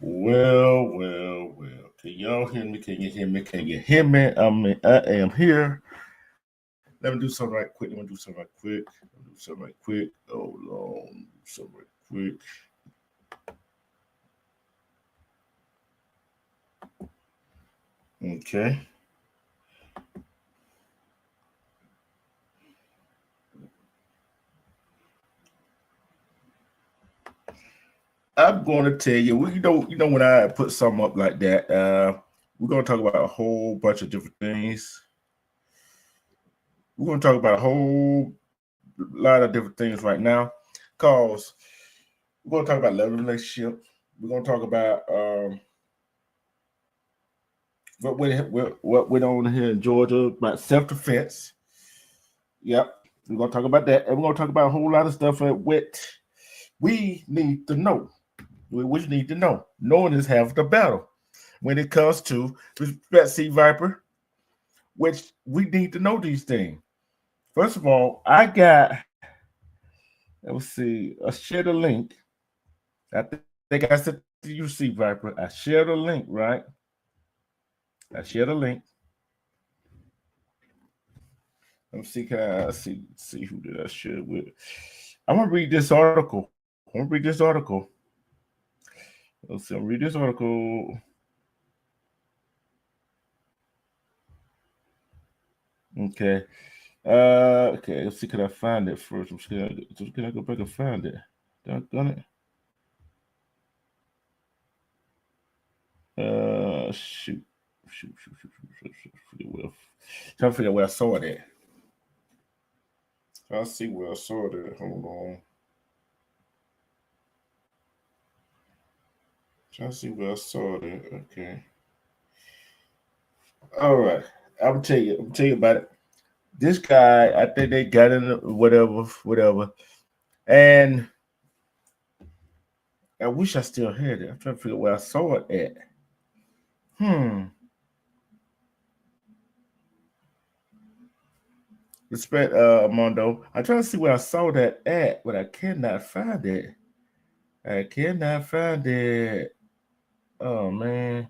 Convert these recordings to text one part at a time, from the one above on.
Well. Can y'all hear me? Can you hear me? Can you hear me? I am here. Let me do something right quick. Hold on. Do something right quick. Okay. I'm going to tell you. You know when I put something up like that, we're going to talk about a whole bunch of different things. We're going to talk about a whole lot of different things right now, cause we're going to talk about love relationship. We're going to talk about what went on here in Georgia about self defense. Yep, we're going to talk about that, and we're going to talk about a whole lot of stuff what we need to know. We need to know. Knowing is half the battle when it comes to respect, C Viper, which we need to know these things. First of all, I got, let's see, I shared a link. I think I said to you, C Viper. I shared a link, right? I shared a link. Let me see, can I see who did I share it with? I'm gonna read this article. Let's see, I'll read this article. Okay. Okay, let's see, can I find it first? Can I go back and find it? Done it. Shoot. Trying to figure out where I saw it at. Trying to see where I saw it at. Hold on. Trying to see where I saw it at. Okay. All right. I'll tell you about it. this guy, I think they got in whatever. And I wish I still had it. I'm trying to figure out where I saw it at. Respect, Mondo. I'm trying to see where I saw that at, but I cannot find it. I cannot find it. Oh man.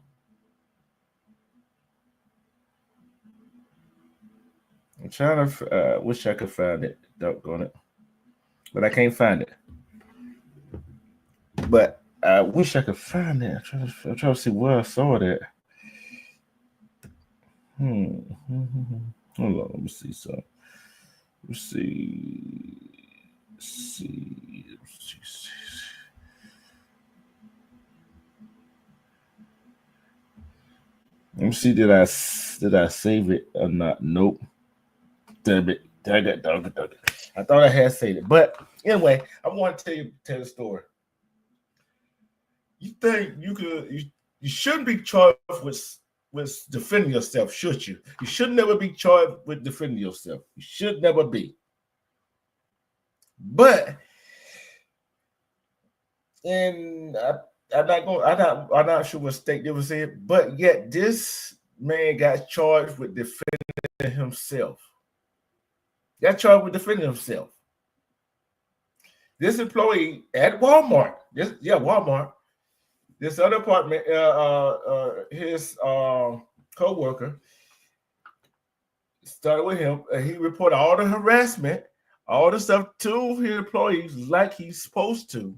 I'm trying to wish I could find it. Doggone it. But I can't find it. But I wish I could find it. I'm trying to see where I saw it at. Hold on, let me see something. Let's see. Let me see. Did I save it or not? Nope. Damn it. Dang it. I thought I had saved it. But anyway, I want to tell the story. You think you shouldn't be charged with defending yourself, should you? You should never be charged with defending yourself. You should never be. But and I'm not sure what state they was in, but yet this man got charged with defending himself. This employee at Walmart, Walmart. This other apartment, his co-worker started with him. He reported all the harassment, all the stuff to his employees like he's supposed to,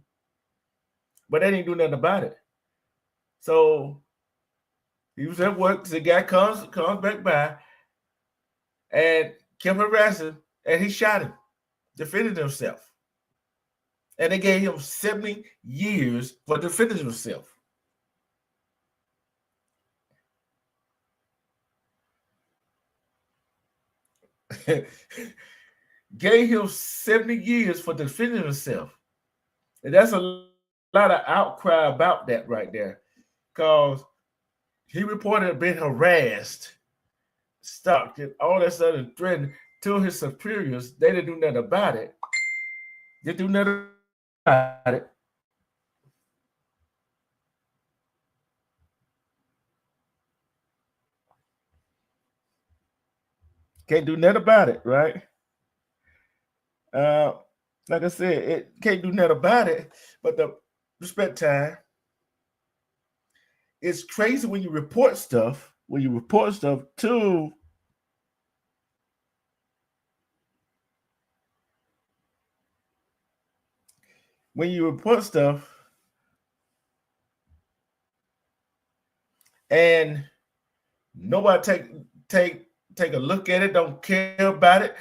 but they didn't do nothing about it. So he was at work. The guy comes back by and kept harassing, and he shot him, defended himself. And they gave him 70 years for defending himself. Gave him 70 years for defending himself. And that's a lot of outcry about that right there. Because he reported being harassed, stalked, and all that stuff, and threatened to his superiors. They didn't do nothing about it. They do nothing about it. Can't do nothing about it, right? Like I said, it can't do nothing about it. But the respect time, it's crazy when you report stuff. When you report stuff to when you report stuff and nobody take a look at it, don't care about it.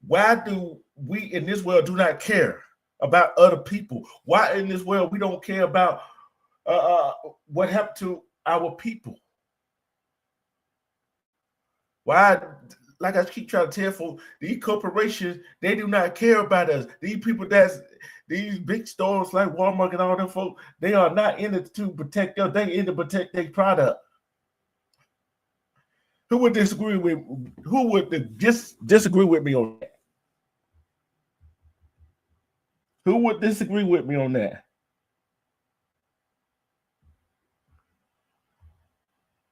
Why do we in this world do not care about other people? Why in this world we don't care about what happened to our people? Why, like I keep trying to tell folks, these corporations, they do not care about us. These people these big stores like Walmart and all them folks, they are not in it to protect us. They in to protect their product. Who would disagree with me on that? Who would disagree with me on that?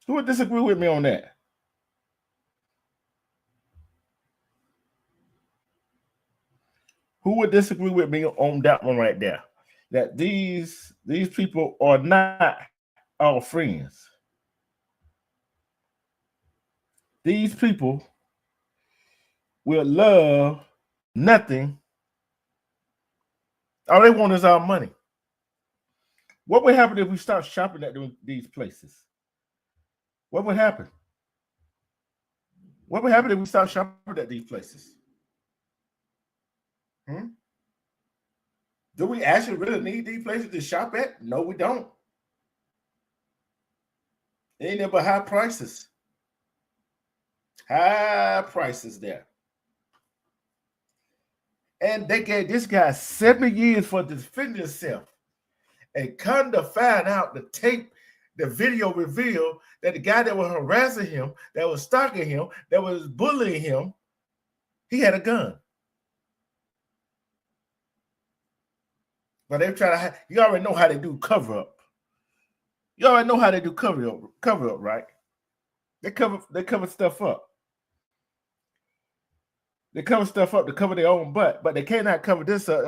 Who would disagree with me on that? Who would disagree with me on that one right there? That these people are not our friends. These people will love nothing. All they want is our money. What would happen if we start shopping at these places? What would happen? What would happen if we start shopping at these places? Do we actually really need these places to shop at? No, we don't. Ain't there but high prices. High prices there. And they gave this guy 70 years for defending himself. And come to find out the video revealed that the guy that was harassing him, that was stalking him, that was bullying him, He had a gun. But they try to. You already know how they do cover up. You already know how they do cover up. Cover up, right? They cover stuff up. They cover stuff up to cover their own butt, but they cannot cover this up.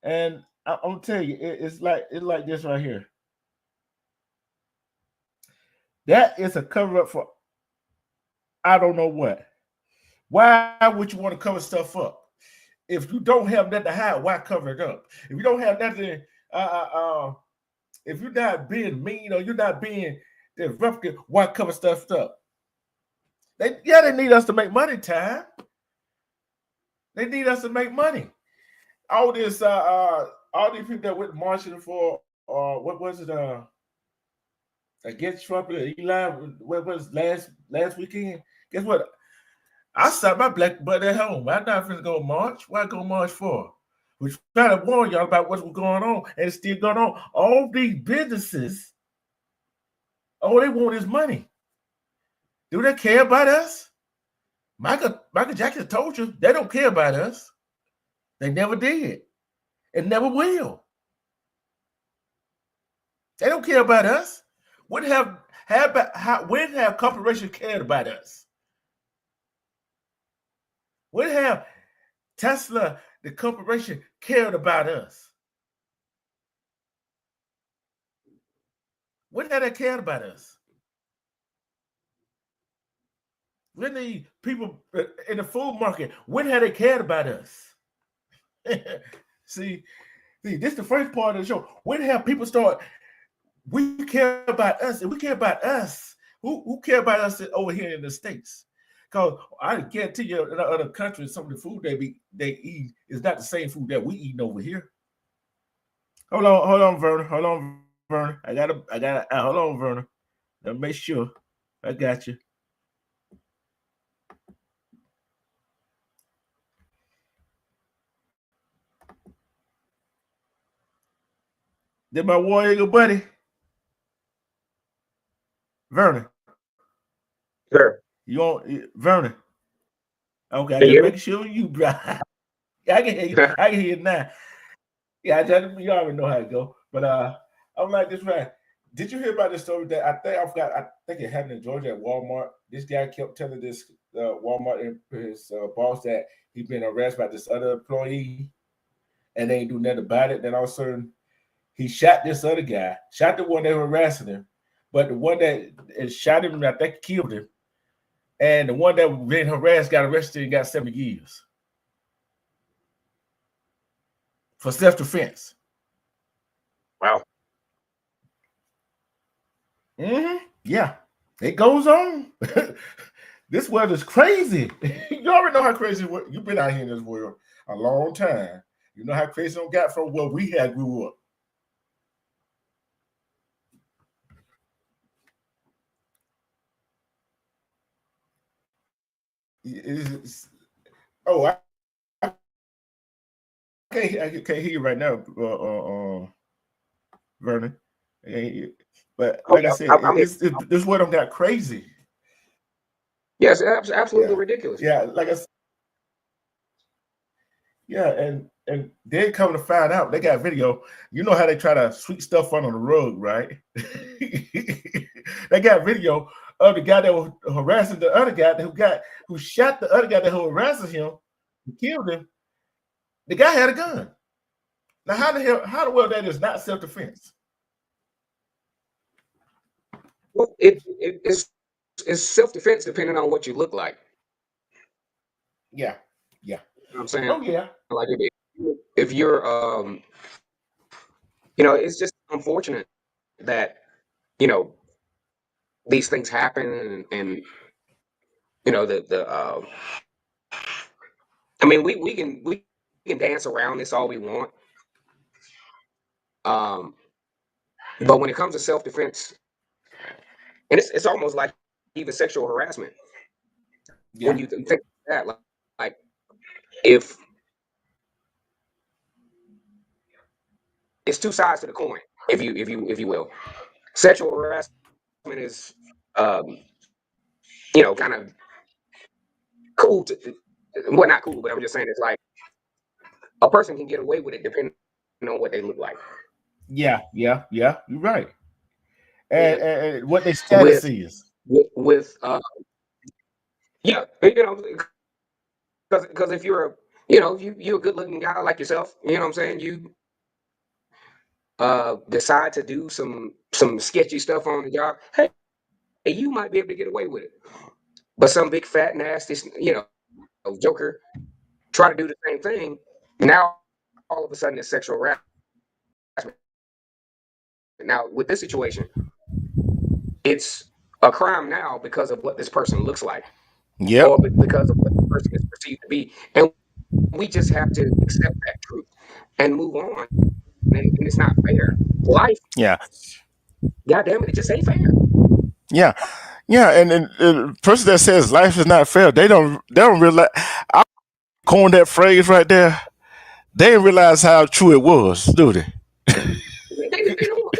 And I'm gonna tell you, it's like this right here. That is a cover up for I don't know what. Why would you want to cover stuff up? If you don't have nothing to hide, why cover it up? If you don't have nothing, if you're not being mean or you're not being disruptive, why cover stuff up? They need us to make money, Time. They need us to make money. All this, all these people that went marching for, what was it, against Trump and Eli, what was last weekend? Guess what? I sat my black butt at home. I'm not finna go march. Why go march for? We're trying to warn y'all about what's going on, and it's still going on. All these businesses, all they want is money. Do they care about us? Michael Jackson told you they don't care about us. They never did, and never will. They don't care about us. When have corporations cared about us? When have Tesla, the corporation, cared about us? When have they cared about us? When the people in the food market, when have they cared about us? See, this is the first part of the show. When have people start, we care about us, and we care about us. Who care about us over here in the States? Because I guarantee you, in other countries, some of the food they eat is not the same food that we eating over here. Hold on, Vernon. Hold on, Vernon. I gotta. Hold on, Vernon. Let me make sure. I got you. Did my War Eagle buddy, Vernon? Sure. You on Vernon? Okay, I Can just you hear making sure you. I can hear you. I can hear you now. Yeah, you already know how it go. But I'm like this right. Did you hear about this story that I think it happened in Georgia at Walmart. This guy kept telling this Walmart his boss that he'd been arrested by this other employee, and they ain't do nothing about it. Then all of a sudden, he shot this other guy, shot the one that was harassing him, but the one that shot him, I think, killed him. And the one that was being harassed got arrested and got 7 years for self-defense. Wow. Mm-hmm. Yeah, it goes on. This world is crazy. You already know how crazy you've been out here in this world a long time. You know how crazy it got from where we had grew up. Oh, I can't hear you right now, Vernon. But like I said, this world got crazy. Yes, absolutely ridiculous. Yeah, like I said. Yeah, and they come to find out they got video. You know how they try to sweep stuff under the rug, right? They got video of the guy that was harassing the other guy who shot the other guy that was harassing him, and killed him. The guy had a gun. Now, how the well that is not self-defense? Well, it's self-defense depending on what you look like. Yeah. You know what I'm saying? Oh yeah. Like if you're it's just unfortunate that, these things happen and the I mean we can dance around this all we want. But when it comes to self-defense, and it's almost like even sexual harassment. Yeah. When you think that, like if it's two sides to the coin, if you will. Sexual harassment is kind of cool well, not cool, but I'm just saying it's like a person can get away with it depending on what they look like. Yeah, you're right. And, And and what their with status is. with yeah, you know, because if you're a you're a good looking guy like yourself, you know what I'm saying, you decide to do some sketchy stuff on the job, hey, you might be able to get away with it. But some big fat nasty, joker try to do the same thing. Now all of a sudden it's sexual harassment. Now with this situation, it's a crime now because of what this person looks like, Yep. or because of what the person is perceived to be, and we just have to accept that truth and move on. And it's not fair. Life, Yeah. God damn it, it just ain't fair. Yeah. Yeah. And the person that says life is not fair, they don't realize. I coined that phrase right there. They didn't realize how true it was, do they? They don't.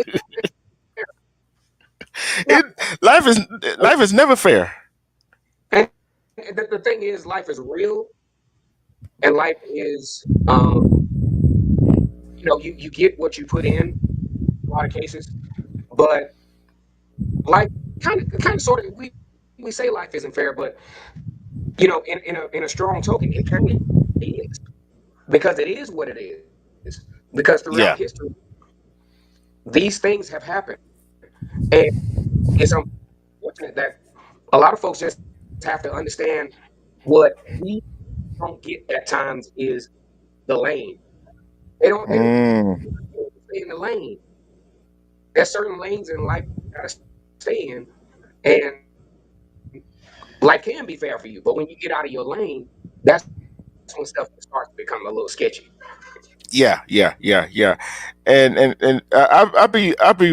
It life is never fair. And the thing is, life is real, and life is, you get what you put in a lot of cases, but life kind of sort of we say life isn't fair, but in a strong token, it kind of is, because it is what it is. Because throughout Yeah. history, these things have happened, and it's unfortunate that a lot of folks just have to understand what we don't get at times is the lane. They don't Mm. stay in the lane. There's certain lanes in life you gotta stay in, and life can be fair for you. But when you get out of your lane, that's when stuff starts to become a little sketchy. Yeah. And I be me.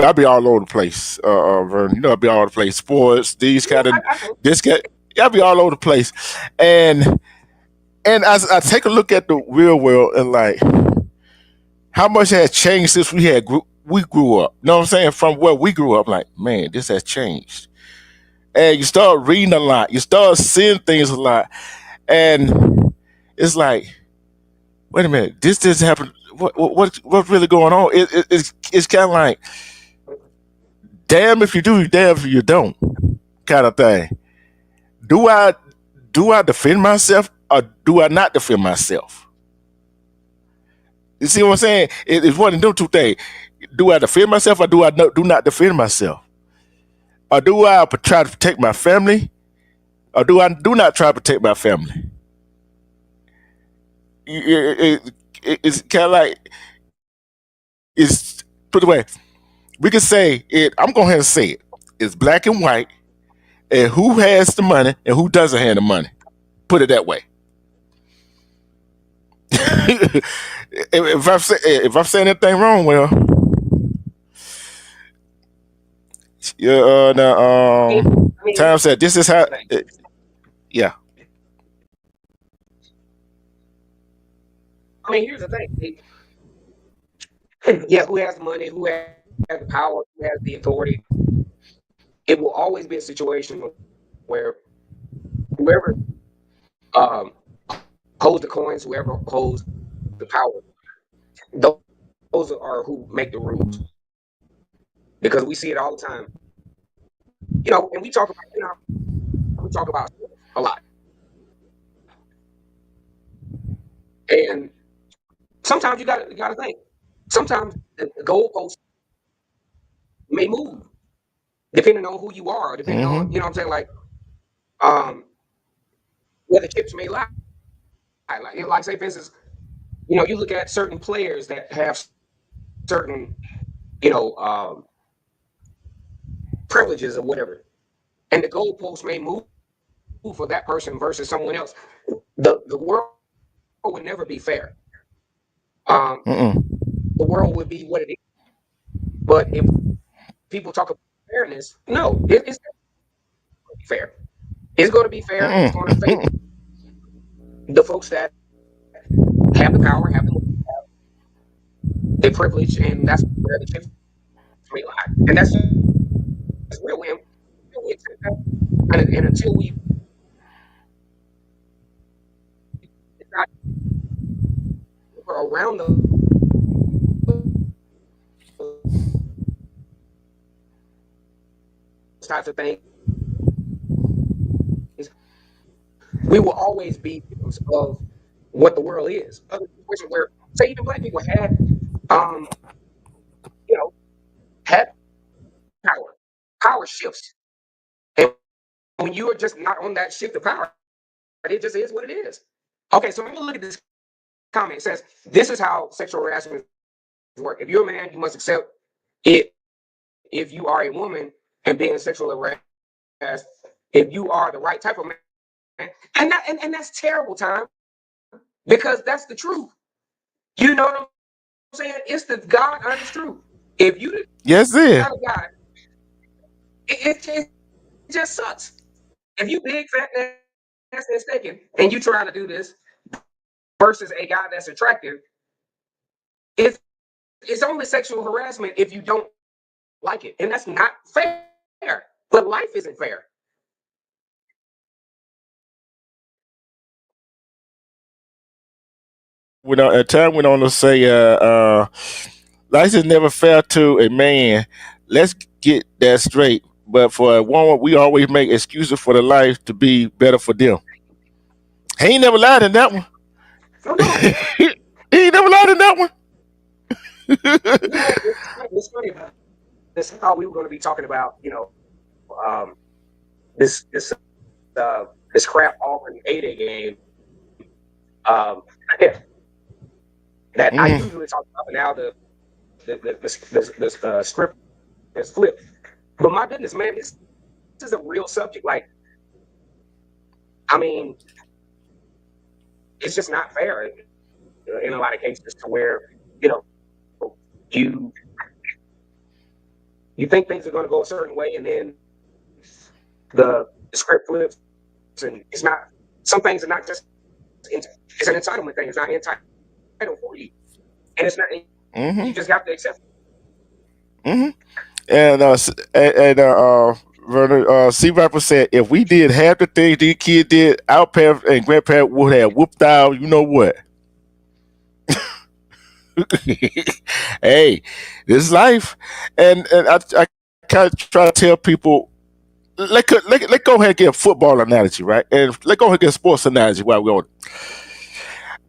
I be all over the place. Vern. I be all over the place. Sports, these Yeah, kind of I know. this guy. I be all over the place, and as I take a look at the real world and like how much has changed since we grew up. You know what I'm saying? From where we grew up, like man, this has changed. And you start reading a lot. You start seeing things a lot, and it's like, wait a minute, this just happened. What's really going on? It's kind of like, damn if you do, damn if you don't, kind of thing. Do I defend myself or do I not defend myself? You see what I'm saying? It's one of them two things. Do I defend myself or do not defend myself? Or do I try to protect my family or do not try to protect my family? It's kind of like, it's put away. We can say it. I'm going to say it. It's black and white, and who has the money and who doesn't have the money. Put it that way. If I'm saying anything wrong, well, yeah. Now, I mean, Tom said this is how. Yeah. I mean, here's the thing. Yeah, who has the money, who has the power, who has the authority? It will always be a situation where whoever um, holds the coins, whoever holds the power, those are who make the rules. Because we see it all the time, and we talk about a lot, and sometimes you gotta think. Sometimes the goalposts may move depending on who you are, depending on, Mm-hmm. what I'm saying, like, um, where the chips may lie. Like say for instance, you look at certain players that have certain, you know, um, privileges or whatever, and the goalposts may move for that person versus someone else. The world would never be fair. Um, Mm-mm. the world would be what it is. But if people talk about fairness, no, it's going to be fair. It's going to be fair, and it's going to favor Mm-mm. the folks that have the power, have the privilege, and that's where the chips may lie. And that's real. And until we around those types of things, we will always be victims of what the world is. Other situations where, say, even black people um, you know, had power. Power shifts, and when you are just not on that shift of power, it just is what it is. Okay, so I'm gonna look at this comment. It says, "This is how sexual harassment work. If you're a man, you must accept it. If you are a woman and being sexually harassed, if you are the right type of man, and that's terrible, time, because that's the truth. You know what I'm saying? It's the God honest truth. If you Yes, sir. not a God, it just sucks. If you big fat nasty and stinking, and you trying to do this versus a guy that's attractive, it's it's only sexual harassment if you don't like it, and that's not fair. But life isn't fair. Time went on to say, life is never fair to a man. Let's get that straight. But for a woman, we always make excuses for the life to be better for them. He ain't never lied in that one. Oh no, He ain't never lied in that one. it's funny about this. How we were going to be talking about, um, this this this crap Auburn 8A game. Um, yeah, that I Mm, usually talk about, but now the script has flipped. But my goodness, man, this is a real subject. Like, I mean, it's just not fair in a lot of cases to where you know you you think things are going to go a certain way, and then the script flips, and it's not. Some things are not just. It's an entitlement thing. It's not entitled for you, and it's not. hmm You just have to accept it. hmm And Vernon, C. Rapper said, if we did half the things these kids did, our parents and grandparents would have whooped out. You know what? Hey, this is life, and I kind of try to tell people, let go ahead and get a football analogy, right? And let go ahead and get a sports analogy while we're on.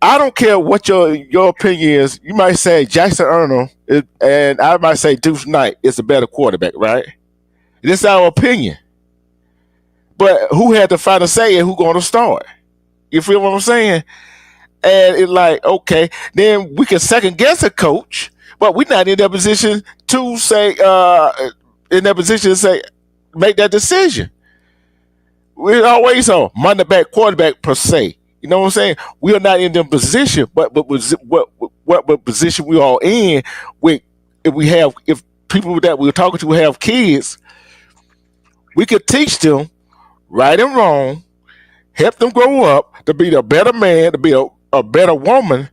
I don't care what your opinion is. You might say Jackson Arnold, and I might say Deuce Knight is a better quarterback, right? This is our opinion. But who had the final say and who going to start? You feel what I'm saying? And it's like, okay, then we can second guess a coach, but we're not in that position to say, in that position to say, make that decision. We're always on Monday back quarterback per se. You know what I'm saying? We are not in the position, but what position we are in with if people that we're talking to have kids, we could teach them right and wrong, help them grow up to be a better man, to be a better woman,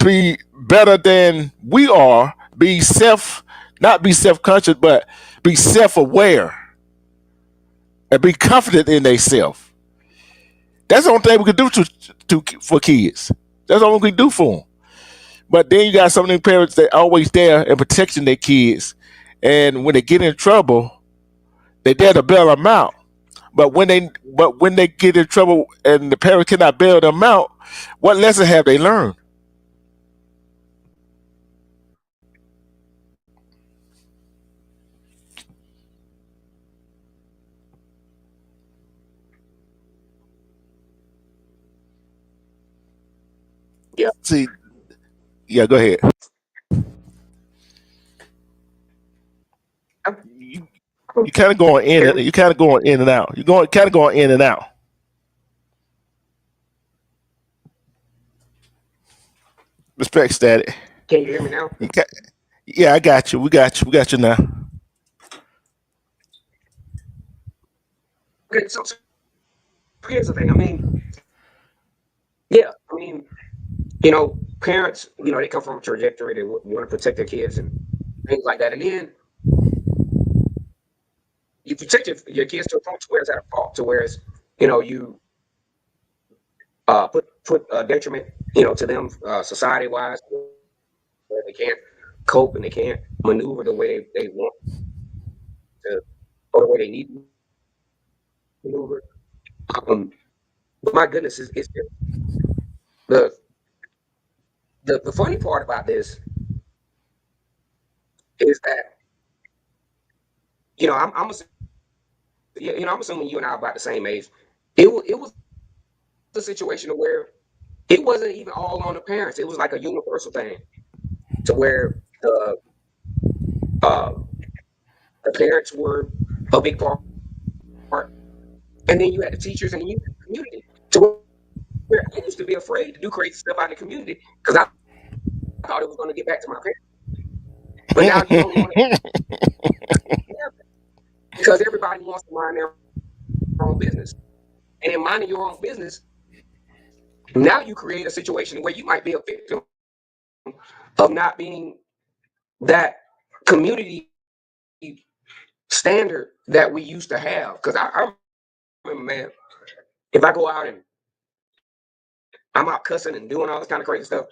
be better than we are, not be self conscious, but be self aware and be confident in themselves. That's the only thing we can do for kids. That's all we can do for them. But then you got some of them parents that always there and protecting their kids, and when they get in trouble, they there to bail them out. But when they get in trouble and the parents cannot bail them out, what lesson have they learned? Yeah. See, yeah, go ahead. You, you kind of going in and you kind of going in and out. You're going kind of going in and out. Respect static. Can you hear me now? You ca Yeah, I got you. We got you. We got you now. Okay, so here's the thing. I mean, yeah, I mean, parents, they come from a trajectory. They want to protect their kids and things like that, and then you protect your kids to a point to where it's at a fault, to where it's, you put detriment to them, society wise, where they can't cope and they can't maneuver the way they want to, or the way they need to maneuver. But my goodness, it's the the funny part about this is that I'm assuming you and I are about the same age. It was a situation where it wasn't even all on the parents. It was like a universal thing to where uh, the parents were a big part, and then you had the teachers and you had the community. To where I used to be afraid to do crazy stuff out in the community because I thought it was going to get back to my parents. But now you don't want it because everybody wants to mind their own business. And in minding your own business, now you create a situation where you might be a victim of not being that community standard that we used to have. Because I remember, man, if I go out and I'm out cussing and doing all this kind of crazy stuff,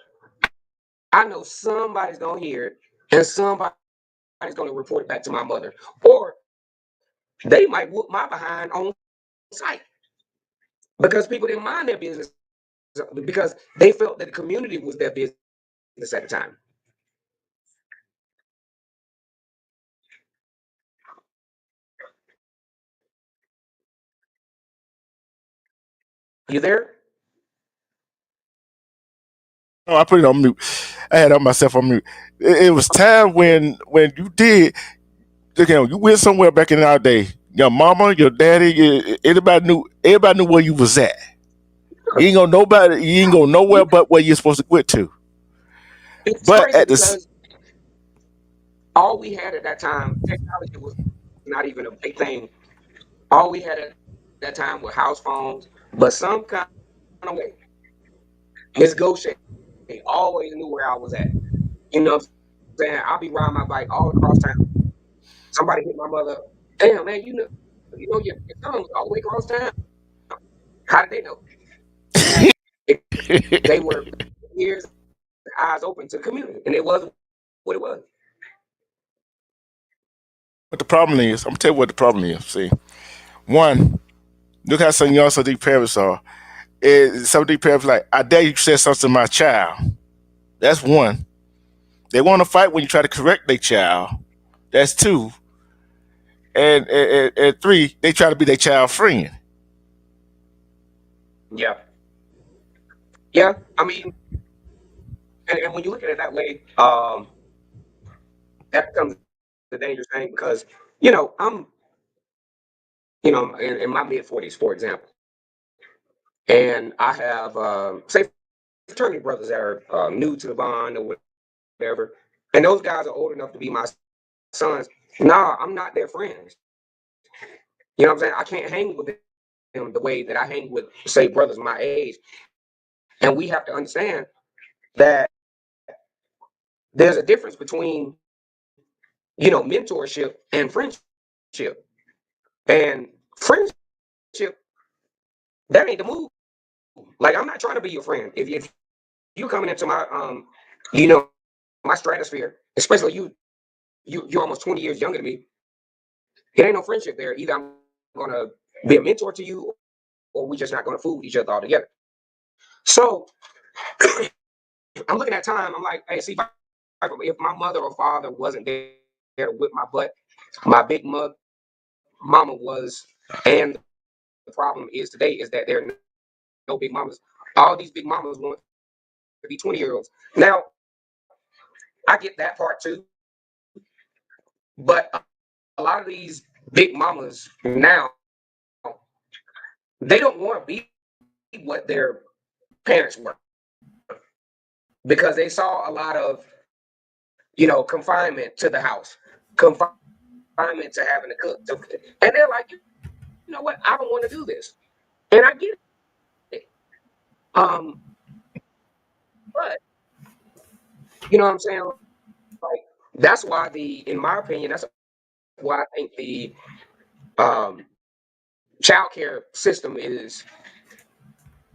I know somebody's gonna hear it and somebody's gonna report it back to my mother, or they might whoop my behind on site because people didn't mind their business because they felt that the community was their business at the time. You there? Oh, I put it on mute. I had on myself on mute. It was time when you did. You went somewhere back in our day. Your mama, your daddy, everybody knew where you was at. You ain't gonna nobody. You ain't go nowhere but where you're supposed to quit to. It's But crazy at this, because all we had at that time, technology was not even a big thing. All we had at that time were house phones, but some kind of way, Miss Goshen always knew where I was at. You know what I'm saying? I'll be riding my bike all across town. Somebody hit my mother. Damn, man, your son was all the way across town. How did they know? They were ears, eyes open to the community, and it wasn't what it was. what the problem is, I'm gonna tell you what the problem is. See, one, look how some young some of these parents are. Some of these parents like, I dare you to say something to my child. That's one. They want to fight when you try to correct their child. That's two. And three, they try to be their child friend. Yeah, yeah. I mean, and when you look at it that way, that becomes a dangerous thing because I'm in my mid 40s, for example, and I have say fraternity brothers that are new to the bond or whatever, and those guys are old enough to be my sons. Nah, I'm not their friends. You know what I'm saying? I can't hang with them the way that I hang with, say, brothers my age. And we have to understand that there's a difference between, mentorship and friendship. And friendship, that ain't the move. Like, I'm not trying to be your friend. If you coming into my, you know, my stratosphere, especially you're almost 20 years younger than me, it ain't no friendship there. Either I'm gonna be a mentor to you, or we just not gonna fool each other altogether. So I'm looking at time. I'm like, hey, see, if my mother or father wasn't there to whip my butt, my big mama was. And the problem is today is that there are no big mamas. All these big mamas want to be 20-year-olds. Now, I get that part too, but a lot of these big mamas now, they don't want to be what their parents were because they saw a lot of, confinement to the house, confinement to having to cook. And they're like, you know what? I don't want to do this. And I get it. Um, but you know what I'm saying? Like that's why in my opinion, that's why I think the um child care system is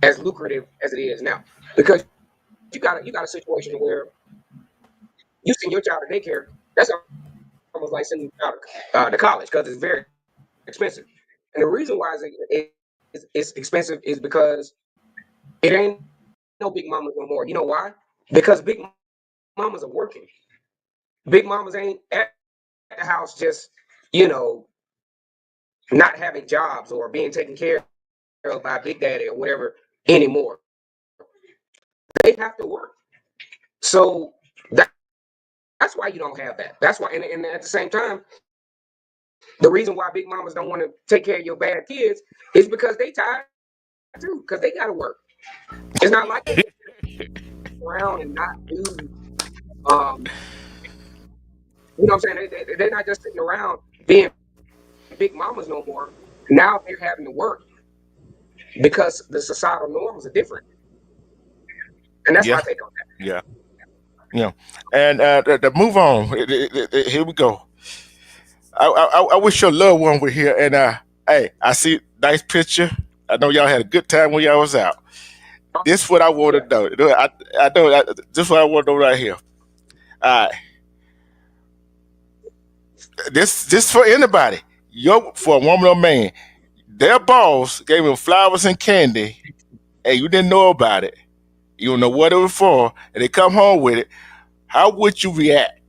as lucrative as it is now. Because you got a situation where you send your child to daycare. That's almost like sending your child to college because it's very expensive. And the reason why it's expensive is because it ain't no big mamas no more. You know why? Because big mamas are working. Big mamas ain't at the house just, you know, not having jobs or being taken care of by Big Daddy or whatever anymore. They have to work. So that, that's why you don't have that. That's why, and at the same time, the reason why big mamas don't want to take care of your bad kids is because they tired too, because they got to work. It's not like they can sit around and not do, you know what I'm saying? They're not just sitting around being big mamas no more. Now they're having to work because the societal norms are different. And that's my Yeah, take on that. yeah, yeah. And to move on, here we go. I wish your loved one were here. And hey, I see nice picture. I know y'all had a good time when y'all was out. This is what I want Yeah. to know. I know this is what I want to know right here. All right, this for anybody. For a woman or man, their boss gave them flowers and candy, and you didn't know about it. You don't know what it was for, and they come home with it. How would you react?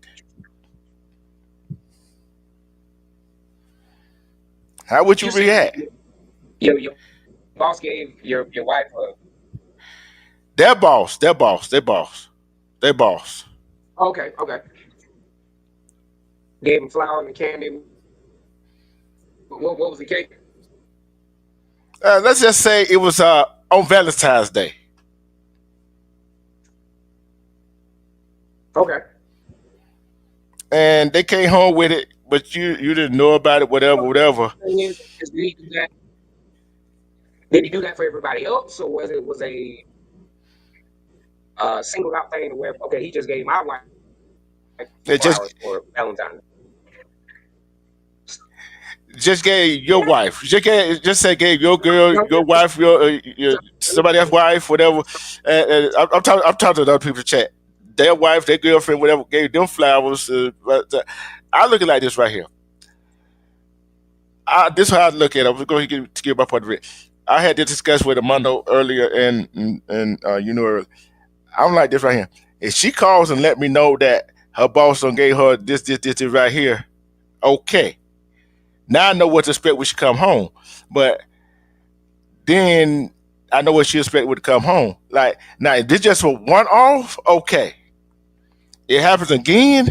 How would you You said react? your boss gave your wife a. Their boss, their boss, their boss, their boss. Okay, okay. Gave him flowers and candy. What was the cake? Let's just say it was on Valentine's Day, Okay. and they came home with it, but you didn't know about it, whatever, whatever. Thing is, did he do that? Did he do that for everybody else, or was a single out thing where okay, he just gave my wife It flowers for Valentine's? just gave your Yeah. wife, just say gave your girl, No, your wife, your somebody else's wife, whatever. And I'm talking to other people in chat. Their wife, their girlfriend, whatever, gave them flowers. I look at it like this right here. This is how I look at it. I'm going to give my point of view. I had this discussion with Amando earlier, and you know, I'm like this right here. If she calls and let me know that her boss done gave her this right here, okay. Now I know what to expect when she come home. But then I know what she expect when to come home. Like now, if this just a one off, okay. It happens again,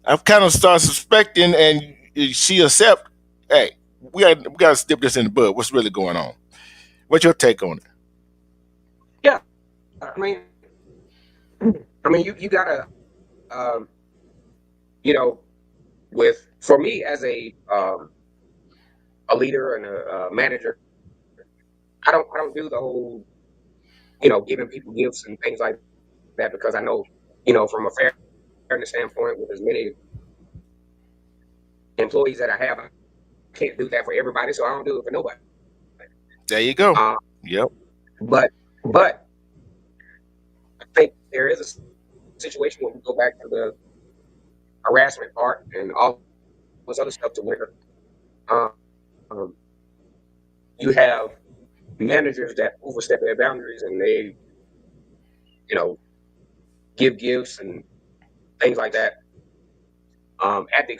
I'm kind of start suspecting, and she accept. Hey, we got to step this in the bud. What's really going on? What's your take on it? yeah. I mean, you gotta, um, you know, with for me as a leader and a manager, I don't do the whole giving people gifts and things like that because I know from a fairness standpoint with as many employees that I have, I can't do that for everybody, so I don't do it for nobody. There you go. Um, Yep. but I think there is a situation when we go back to the harassment part and all this other stuff to where um, you have managers that overstep their boundaries and they, you know, give gifts and things like that at the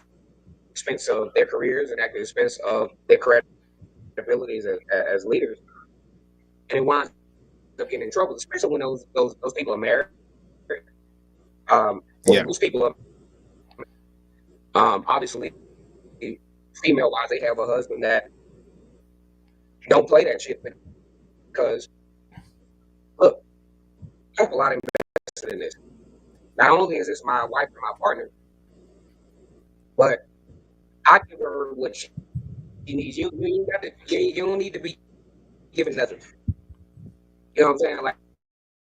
expense of their careers and at the expense of their credibility as leaders, and it winds up getting in trouble, especially when those people are married. Yeah. When those people are obviously female wise, they have a husband that don't play that shit because look, I have a lot invested in this. Not only is this my wife and my partner, but I give her what she needs. You don't need to be giving nothing. You know what I'm saying? Like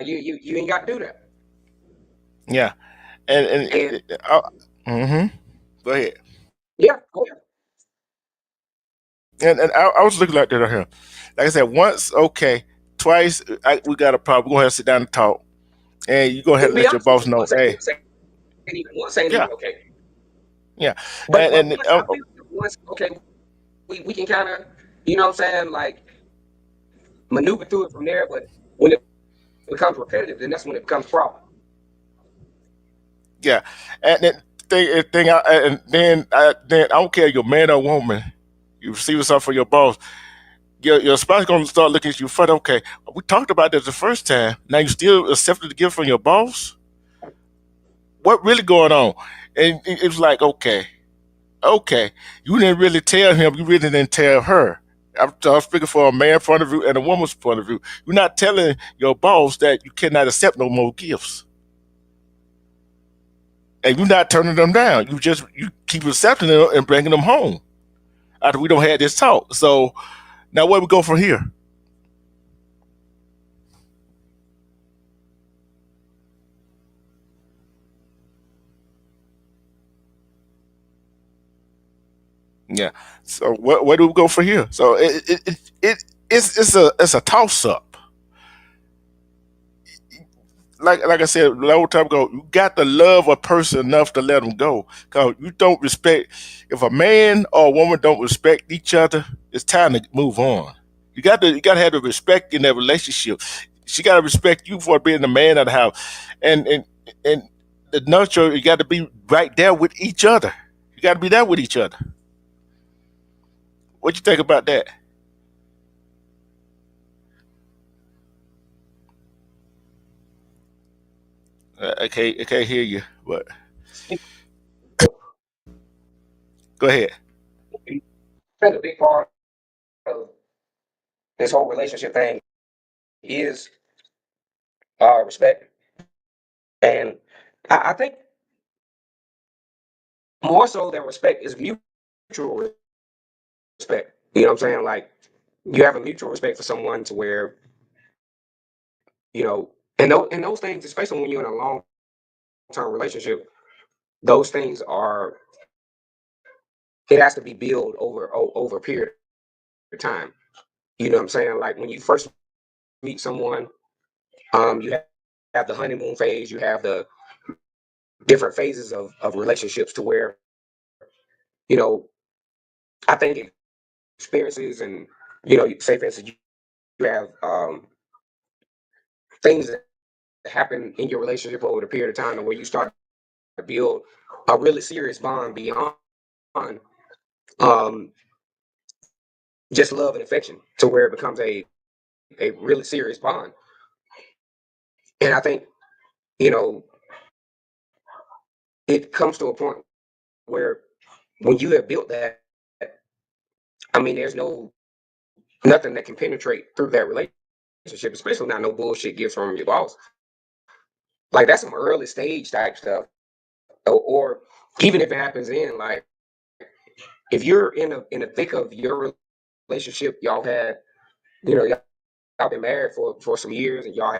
you ain't got to do that. Yeah. And And mm-hmm. Go ahead. yeah, oh yeah, And I was looking like that right here. Like I said, once okay, twice we got a problem. We're gonna have to sit down and talk. and you go ahead To and be let your honest with boss you, know, hey, once ain't yeah, even okay. yeah, But and once I feel like once okay, we can kind of, you know what I'm saying, like maneuver through it from there. But when it becomes repetitive, then that's when it becomes a problem. yeah, and then then I don't care you're man or woman, you receive something from your boss. Your spouse gonna start looking at you funny. Okay, we talked about this the first time. Now you still accepted the gift from your boss. What really going on? And it was like, okay, you didn't really tell him. You really didn't tell her. I'm speaking for a man point of view and a woman's point of view. You're not telling your boss that you cannot accept no more gifts, and you're not turning them down. You keep accepting them and bringing them home after we don't have this talk. So now where we go from here? Yeah. So where do we go from here? So it's a toss up. Like I said a long time ago, you got to love a person enough to let them go. Cause you don't respect if a man or a woman don't respect each other, it's time to move on. You got to have the respect in that relationship. She got to respect you for being the man of the house, and the nurture. You got to be right there with each other. You got to be there with each other. What you think about that? I can't hear you. But go ahead. I think a big part of this whole relationship thing is respect, and I think more so than respect is mutual respect. You know what I'm saying? Like you have a mutual respect for someone to where you know, and those things, especially when you're in a long term relationship, those things are it has to be built over a period of time. You know what I'm saying? Like when you first meet someone, you have the honeymoon phase, you have the different phases of relationships to where, you know, I think experiences and, you know, say for instance, you have things that happen in your relationship over the period of time where you start to build a really serious bond beyond um, just love and affection to where it becomes a really serious bond. And I think, you know, it comes to a point where when you have built that, I mean, there's nothing that can penetrate through that relationship, especially not no bullshit gifts from your boss. Like that's some early stage type stuff. Or even if it happens in like if you're in the thick of your relationship, y'all had, you know, y'all been married for some years and y'all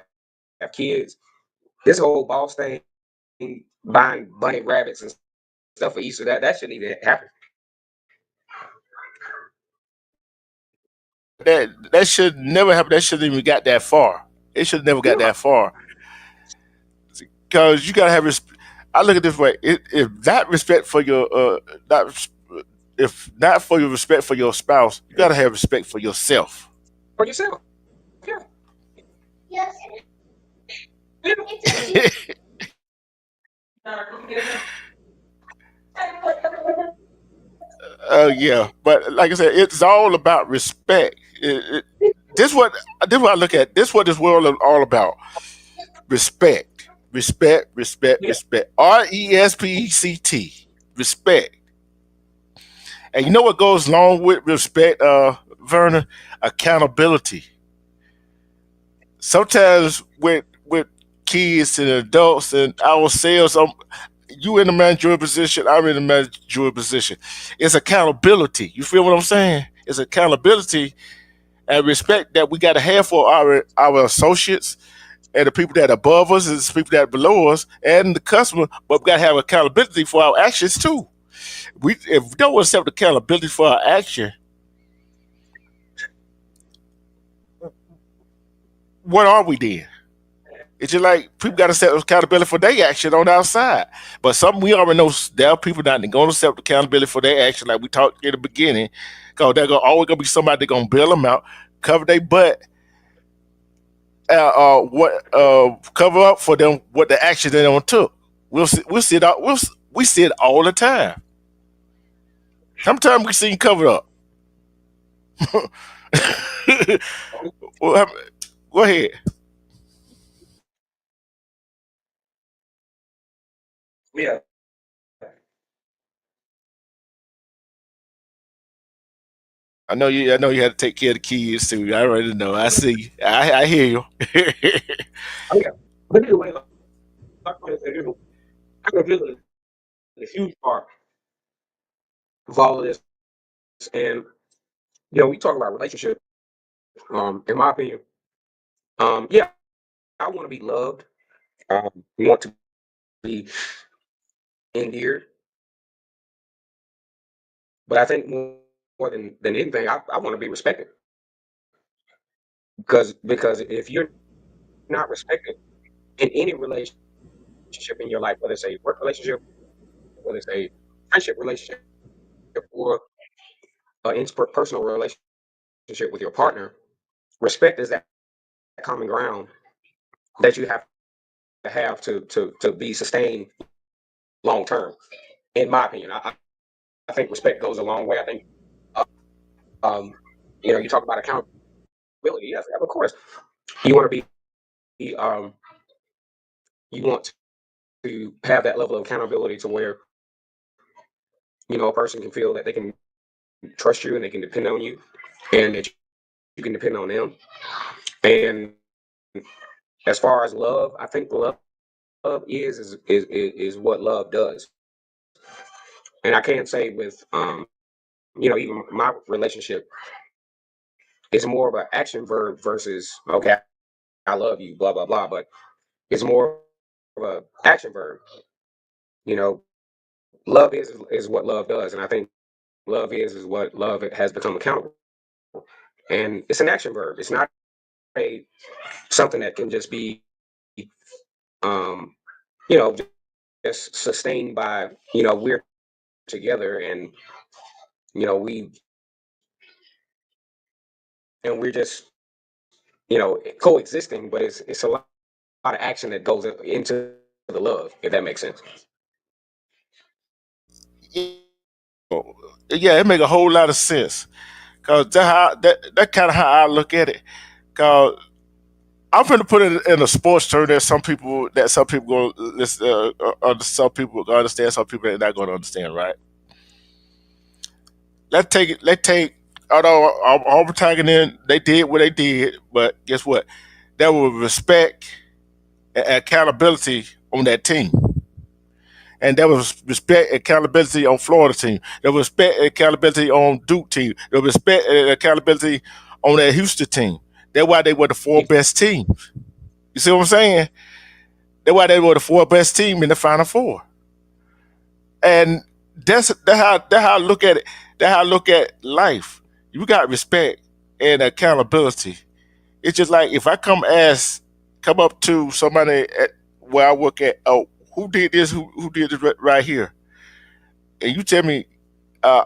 have kids. This whole boss thing, buying bunny rabbits and stuff for Easter, that shouldn't even happen. That should never happen. That shouldn't even got that far. It should never got No, that far because you gotta have. I look at it this way: if not respect for your not if not for your respect for your spouse, you gotta have respect for yourself. for yourself. Yeah. Yeah, but like I said, it's all about respect. This what I look at. This what this world is all about. Respect, respect, respect, Yeah. respect. RESPECT. Respect. And you know what goes along with respect, Verna? Accountability. Sometimes with kids and adults and ourselves, you in the managerial position, I'm in the managerial position. It's accountability. You feel what I'm saying? It's accountability and respect that we got to have for our associates and the people that are above us and the people that are below us and the customer, but we got to have accountability for our actions too. If we don't accept accountability for our action, what are we then? It's just like people got to accept accountability for their action on the outside. But some we already know there are people not going to accept accountability for their action, like we talked in the beginning, because there's always going to be somebody that going to bail them out, cover their butt, what cover up for them what the action they don't took. We'll see it all, we see it all the time. Sometimes we see them cover up. Well, go ahead. Yeah, I know you. I know you had to take care of the kids too. I already know. I see. I hear you. oh yeah. But anyway, like I said, accountability is a huge part of all of this. And we talk about relationship. In my opinion, yeah, I want to be loved. I want to be endeared, but I think more than anything, I want to be respected. Because if you're not respected in any relationship in your life, whether it's a work relationship, whether it's a friendship relationship, or an interpersonal relationship with your partner, respect is that common ground that you have to be sustained long term. In my opinion, I think respect goes a long way. I think uh, um, you talk about accountability. Yes, of course, you want to be you want to have that level of accountability to where a person can feel that they can trust you and they can depend on you, and that you can depend on them. And as far as love, I think love is what love does. And I can't say with even my relationship is more of an action verb versus okay, I love you, blah blah blah. But it's more of a action verb. You know, love is what love does, and I think love is what love has become accountable. And it's an action verb. It's not a something that can just be um, you know just sustained by we're together and you know we we're just coexisting, but it's a lot of action that goes into the love, if that makes sense. Yeah, it make a whole lot of sense. Cause that kind of how I look at it. Cause I'm gonna put it in a sports term that some people go listen, some people gonna understand, some people are not gonna understand. Right? Let's take it. Let's take. Although Auburn Tiger then they did what they did, but guess what? There was respect and accountability on that team. And there was respect and accountability on Florida team. There was respect and accountability on Duke team. There was respect and accountability on that Houston team. That's why they were the four Yeah, best teams. You see what I'm saying? That's why they were the four best team in the Final Four. And that's how I look at it. That's how I look at life. You got respect and accountability. It's just like if I come up to somebody at where I work at, oh, who did this? Who did this right here? And you tell me,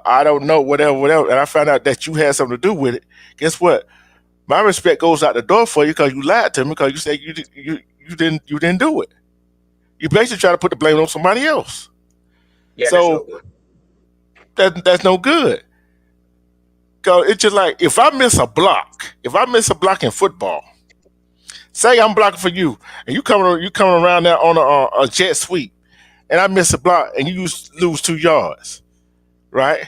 I don't know, whatever, whatever, and I find out that you had something to do with it. Guess what? My respect goes out the door for you because you lied to me because you said you didn't do it. You basically try to put the blame on somebody else. yeah, that's no So good. that's no good. Cause it's just like if I miss a block in football, say I'm blocking for you, and you coming around there on a jet sweep, and I miss a block, and you lose 2 yards, right?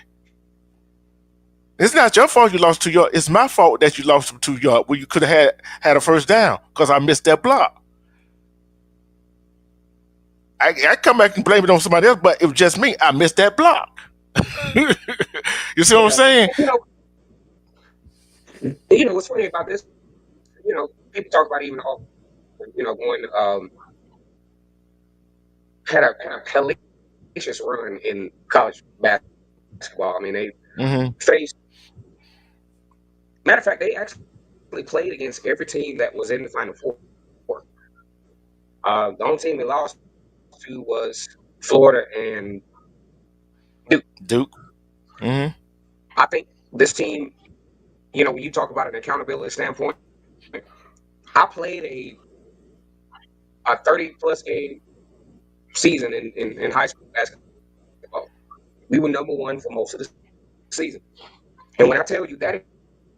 It's not your fault you lost 2 yards. It's my fault that you lost 2 yards where you could have had a first down because I missed that block. I come back and blame it on somebody else, but it was just me. I missed that block. You see what I'm Yeah, saying? what's funny about this? People talk about even all going had a hellacious run in college basketball. I mean, they Hmm. faced. Matter of fact, they actually played against every team that was in the Final Four. The only team they lost to was Florida and Duke. Duke. Mm-hmm. I think this team, when you talk about an accountability standpoint, I played a 30-plus game season in high school basketball. We were number one for most of the season. And when I tell you that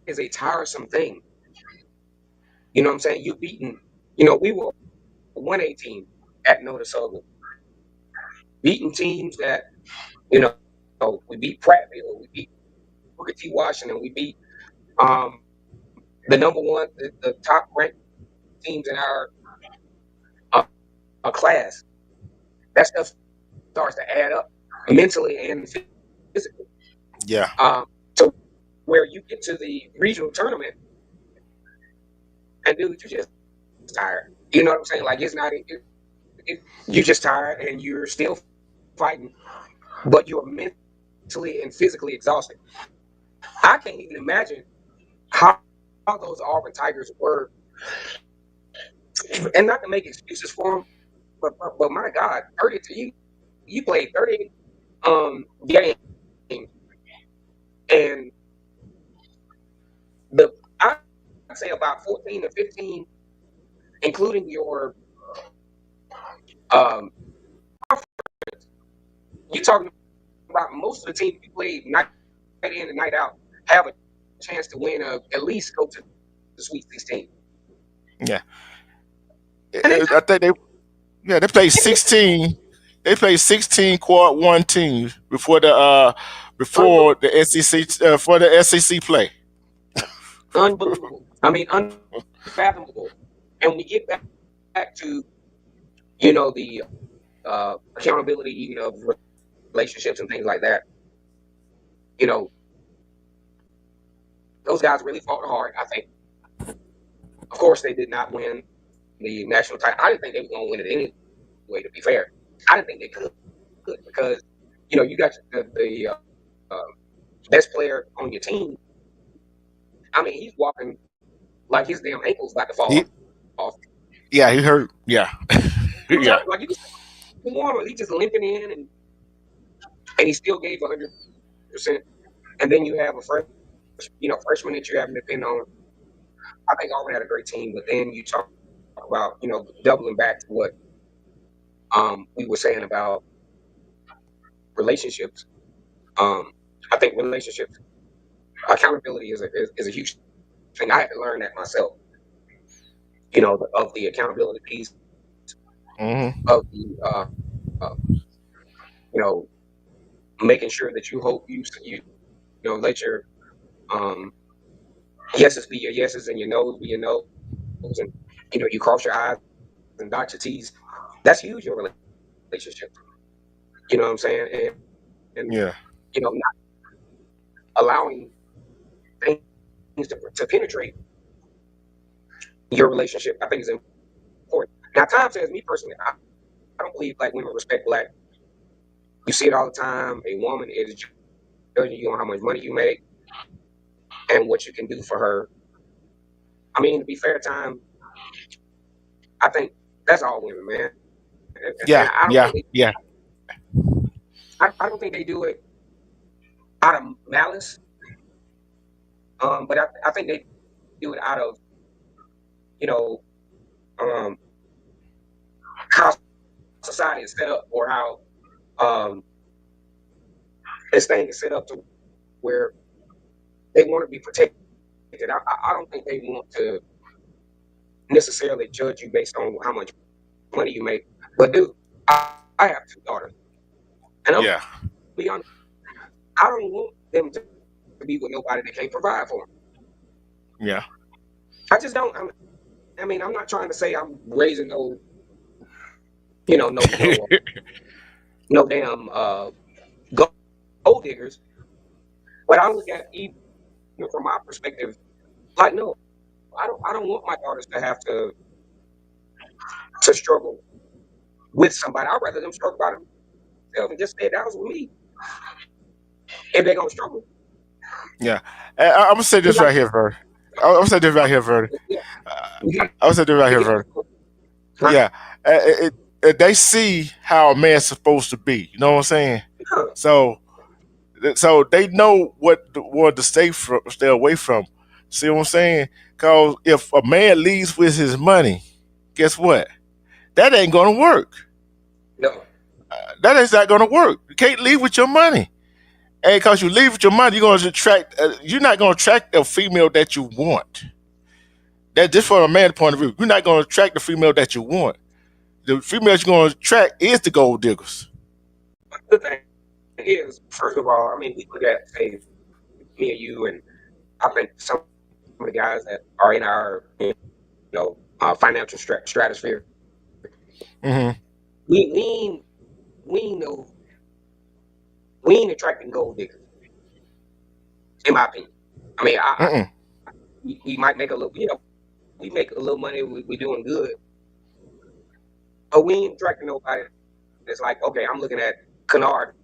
is a tiresome thing, you know what I'm saying? You're beating, we were a 1A team at Notre Southern, beating teams that, you know, we beat Prattville, we beat Booker T. Washington, we beat um, the number one, the top ranked teams in our class. That stuff starts to add up mentally and physically. Yeah. So where you get to the regional tournament, and dude, you're just tired. You know what I'm saying? Like it's not, you're just tired and you're still fighting, but you're mentally and physically exhausted. I can't even imagine how those Auburn Tigers were, and not to make excuses for them, but my God, 30 you played 30 games, and I'd say about 14 to 15, including your you're talking about most of the teams you played night in and night out have a chance to win, at least go to the Sweet 16. Yeah. I think they played 16. They played 16 quad one teams before the SEC for the SEC play. Unbelievable. I mean, unfathomable. And we get back to the accountability, of relationships and things like that. Those guys really fought hard. I think, of course, they did not win the national title. I didn't think they were going to win it anyway. To be fair, I didn't think they could because you got the best player on your team. I mean, he's walking like his damn ankle's about to fall off. Yeah, he hurt. Yeah, yeah. Like he just limping in, and he still gave 100%. And then you have a freshman that you have to depend on. I think Auburn had a great team, but then you talk about doubling back to what we were saying about relationships. I think relationships accountability is a huge thing. I had to learn that myself. Of the accountability piece, of the making sure that you let your yeses be your yeses and your no's be your no's, and you cross your I's and dot your T's. That's huge in a relationship. You know what I'm saying? And yeah, not allowing things to penetrate your relationship, I think is important. Now, Tom says, me personally, I don't believe black women respect black. You see it all the time. A woman is judging you on how much money you make and what you can do for her. I mean, to be fair, Tom, I think that's all women, man. Yeah, I don't think they do it out of malice, but I think they do it out of how society is set up, or how this thing is set up to where they want to be protected. I don't think they want to necessarily judge you based on how much money you make. But dude, I have 2 daughters, and I'm be honest, I don't want them to be with nobody that can't provide for them. Yeah, I just don't. I mean, I'm not trying to say I'm raising no damn gold diggers, but I look at even from my perspective, like, no, I don't want my daughters to have to struggle with somebody. I'd rather them struggle by themselves and just stay down with me if they're gonna struggle. Yeah, I'm gonna say this right here, Vert. I'm gonna say this right here, Vert. I'm gonna say this right here, Vert. Huh? Yeah, they see how a man's supposed to be. You know what I'm saying? Yeah. So so they know what to stay away from. See what I'm saying? Because if a man leaves with his money, guess what? That ain't gonna work. No. That is not gonna work. You can't leave with your money. And because you leave with your money, you're gonna attract. You're not gonna attract a female that you want. That just from a man's point of view, you're not gonna attract the female that you want. The females you're gonna attract is the gold diggers. The thing is, first of all, I mean, we look at, say, me and you, and I think some of the guys that are in our, financial stratosphere, Mm-hmm. we we ain't, we ain't no we ain't attracting gold diggers, in my opinion. I mean, Mm-mm. we might make a little, we make a little money, we doing good, but we ain't attracting nobody that's like, okay, I'm looking at Kennard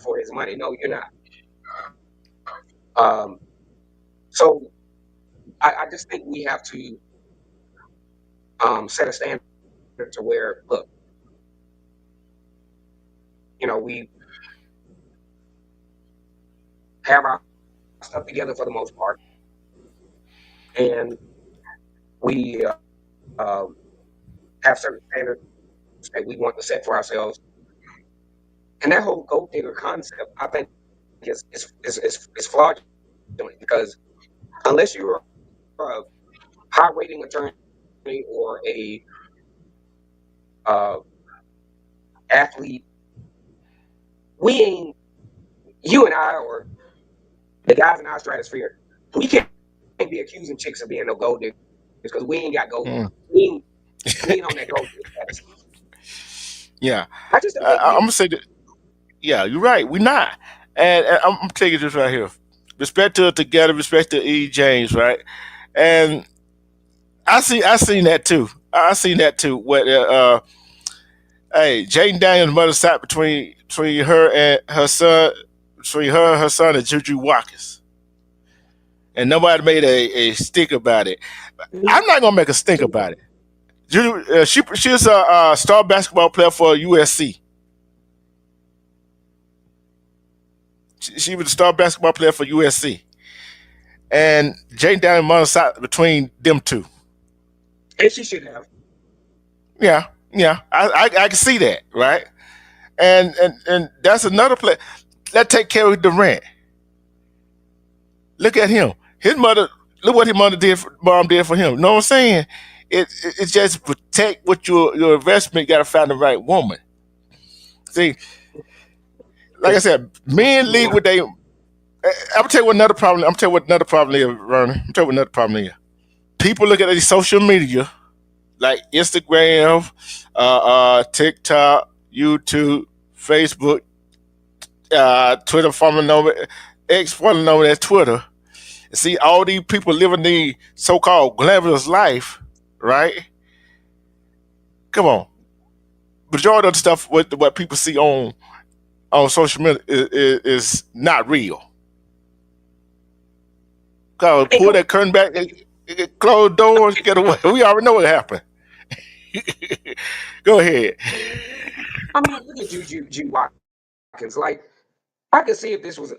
for his money. No, you're not. Um, so I just think we have to set a standard to where, look, we have our stuff together for the most part, and we um, have certain standards that we want to set for ourselves. And that whole gold digger concept, I think, is fraudulent because unless you're a high rating attorney or a uh, athlete, we ain't, you and I, or the guys in our stratosphere, we can't be accusing chicks of being no gold diggers because we ain't got gold. Mm. We ain't on that gold digger status. Yeah, I just don't think I'm we gonna say that. Yeah, you're right. We're not, and I'm taking this right here. Respect to Together, respect to E. James, right? And I seen that too. I seen that too. What hey, Jane Daniels' mother sat between her and her son, between her and her son and Juju Watkins, and nobody made a stink about it. are. I'm not gonna make a stink about it. Juju, she's a star basketball player for USC. She was a star basketball player for USC, and Jane Daniels' mother sat between them two. And she should have. Yeah, yeah, I can see that, right? And that's another play. Let's take Cary Durant. Look at him. His mother. Look what his mom did for him. You know what I'm saying? It's just protect what your investment. You got to find the right woman. See, like I said, men lead with they. I'm gonna tell you what another problem. I'm gonna tell you what another problem is, Vernon. I'm tell you what another problem is. People look at these social media like Instagram, TikTok, YouTube, Facebook, Twitter, formerly known X, formerly known as Twitter. See all these people living the so-called glamorous life, right? Come on, majority of the stuff what people see on social media is not real. Cause Hey, pull that curtain back, close doors, get away. We already know what happened. Go ahead. I mean, look at Juju Watkins. Like, I could see if this was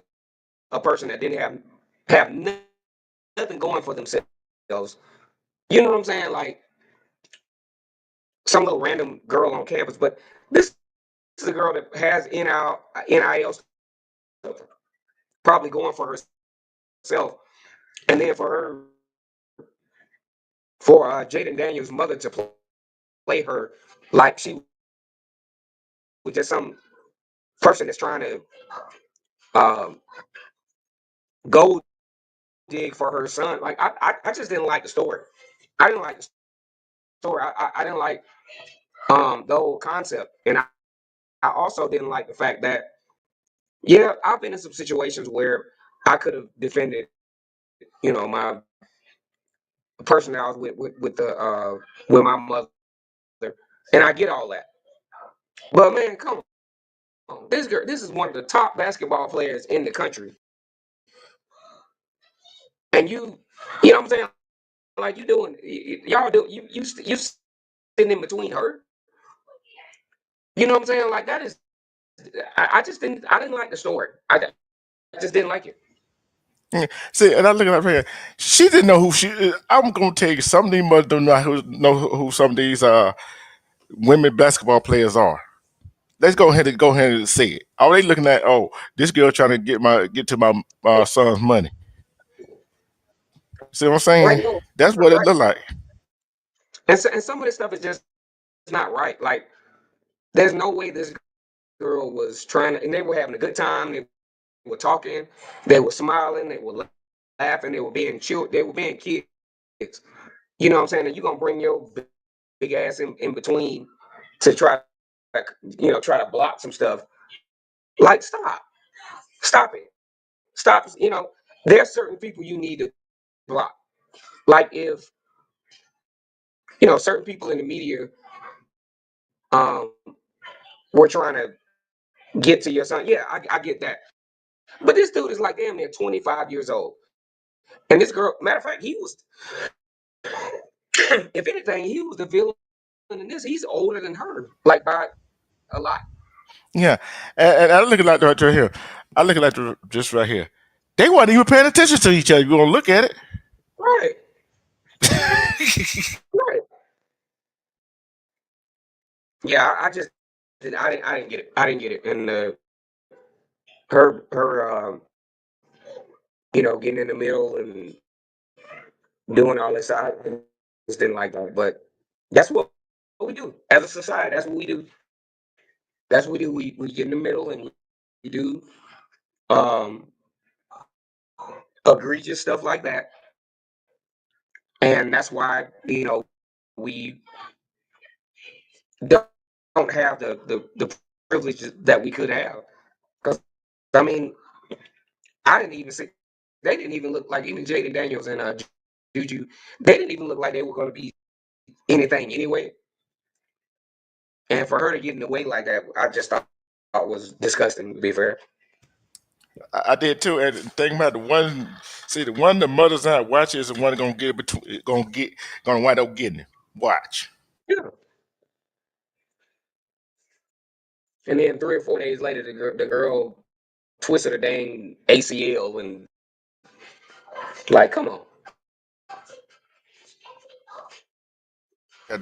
a person that didn't have nothing going for themselves. You know what I'm saying? Like some little random girl on campus, but this is a girl that has NIL stuff, probably going for herself, and then for Jaden Daniels' mother to play her like she was just some person that's trying to um, go dig for her son. Like I just didn't like the story. I didn't like the story. I didn't like the whole concept, and I also didn't like the fact that yeah, I've been in some situations where I could have defended, my person that I was with my mother, and I get all that. But man, come on, this girl, this is one of the top basketball players in the country, and you know what I'm saying? Like you doing, y'all do you sitting in between her. You know what I'm saying? Like that is, I just I didn't like the story. I just didn't like it. Yeah. See, and I look at her here. She didn't know who she. I'm gonna tell you, some of these mothers don't know who some of these women basketball players are. Let's go ahead and say it. All they looking at, oh, this girl trying to get to my son's money. See what I'm Like saying? no, That's what it right. look like. And some of this stuff is just not right. Like there's no way this girl was trying to, and they were having a good time. They were talking, they were smiling, they were laughing, they were being chill, they were being kids. You know what I'm saying? And you're gonna bring your big ass in between to try, try to block some stuff. Like stop it, stop. There's certain people you need to block. Like if certain people in the media um were trying to get to your son. Yeah, I get that. But this dude is like damn near 25 years old. And this girl, matter of fact, he was, if anything, he was the villain in this. He's older than her, like by a lot. Yeah, and I look at like right here. I look at like just right here. They weren't even paying attention to each other. You gonna look at it? Right, right. Yeah, I didn't get it. I didn't get it. And her, getting in the middle and doing all this, I just didn't like that. But that's what we do as a society. That's what we do. That's what we do. We get in the middle and we do um egregious stuff like that. And that's why we don't have the privileges that we could have. Because I mean, I didn't even see. They didn't even look like even Jaden Daniels and Juju. They didn't even look like they were going to be anything anyway. And for her to get in the way like that, I just thought was disgusting. To be fair. I did too. And the thing about the one, see, the one the mother's not watching is the one gonna get between, gonna wind up getting it. Watch. Yeah. And then 3 or 4 days later, the girl twisted her dang ACL and like, come on. Yeah,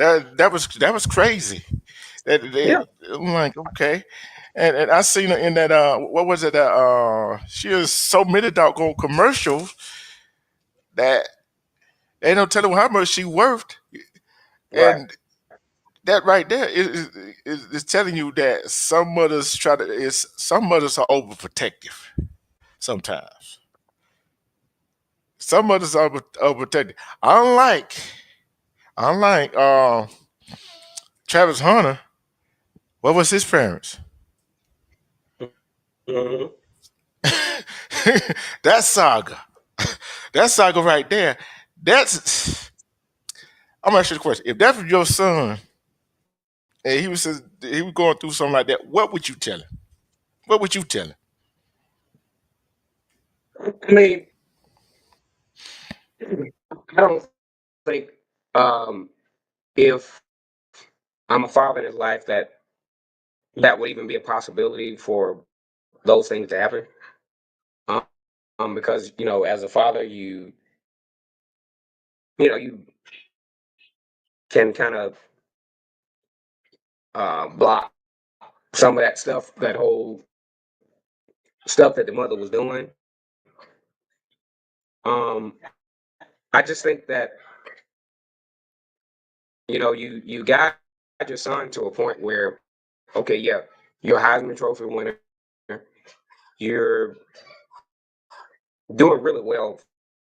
that was crazy. Yeah. I'm like, okay. And I seen her in that what was it she was so many doggone commercials that ain't no telling how much she worth. Right. And that right there is telling you that some mothers are overprotective sometimes. Some mothers are overprotective. Unlike Travis Hunter, what was his parents? Mhm. that saga. That saga right there. That's I'm gonna ask you the question. If that was your son and he was going through something like that, what would you tell him? What would you tell him? I mean, I don't think um, if I'm a father in his life that would even be a possibility for those things to happen. Um, because as a father, you can kind of block some of that stuff, that whole stuff that the mother was doing. Um, I just think that you got your son to a point where okay, yeah, you're a Heisman Trophy winner, you're doing really well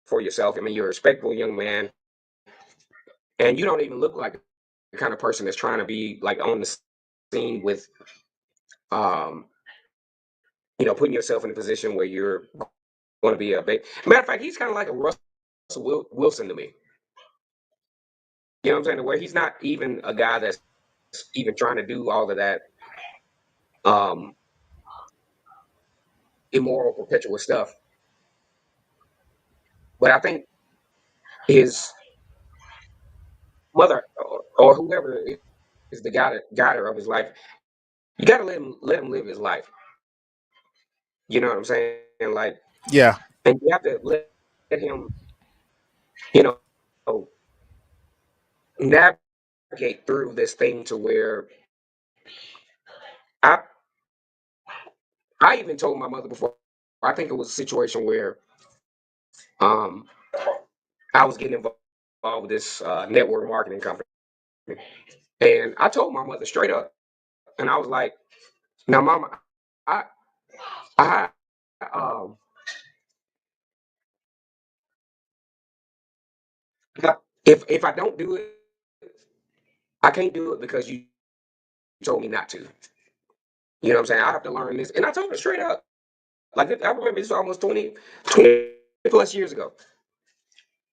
for yourself. I mean, you're a respectable young man, and you don't even look like the kind of person that's trying to be like on the scene with, um, putting yourself in a position where you're going to be a big. Matter of fact, he's kind of like a Russell Wilson to me. You know what I'm saying? Where he's not even a guy that's even trying to do all of that um, immoral, perpetual stuff. But I think his mother or whoever is the guider of his life, you got to let him live his life. You know what I'm saying? Like, Yeah. and you have to let him, you know, navigate through this thing to where I I even told my mother before. I think it was a situation where um I was getting involved with this network marketing company, and I told my mother straight up, and I was like, "Now, Mama, I I um if I don't do it, I can't do it because you told me not to. You know what I'm saying? I have to learn this," and I told her straight up. Like I remember this was almost 20 plus years ago,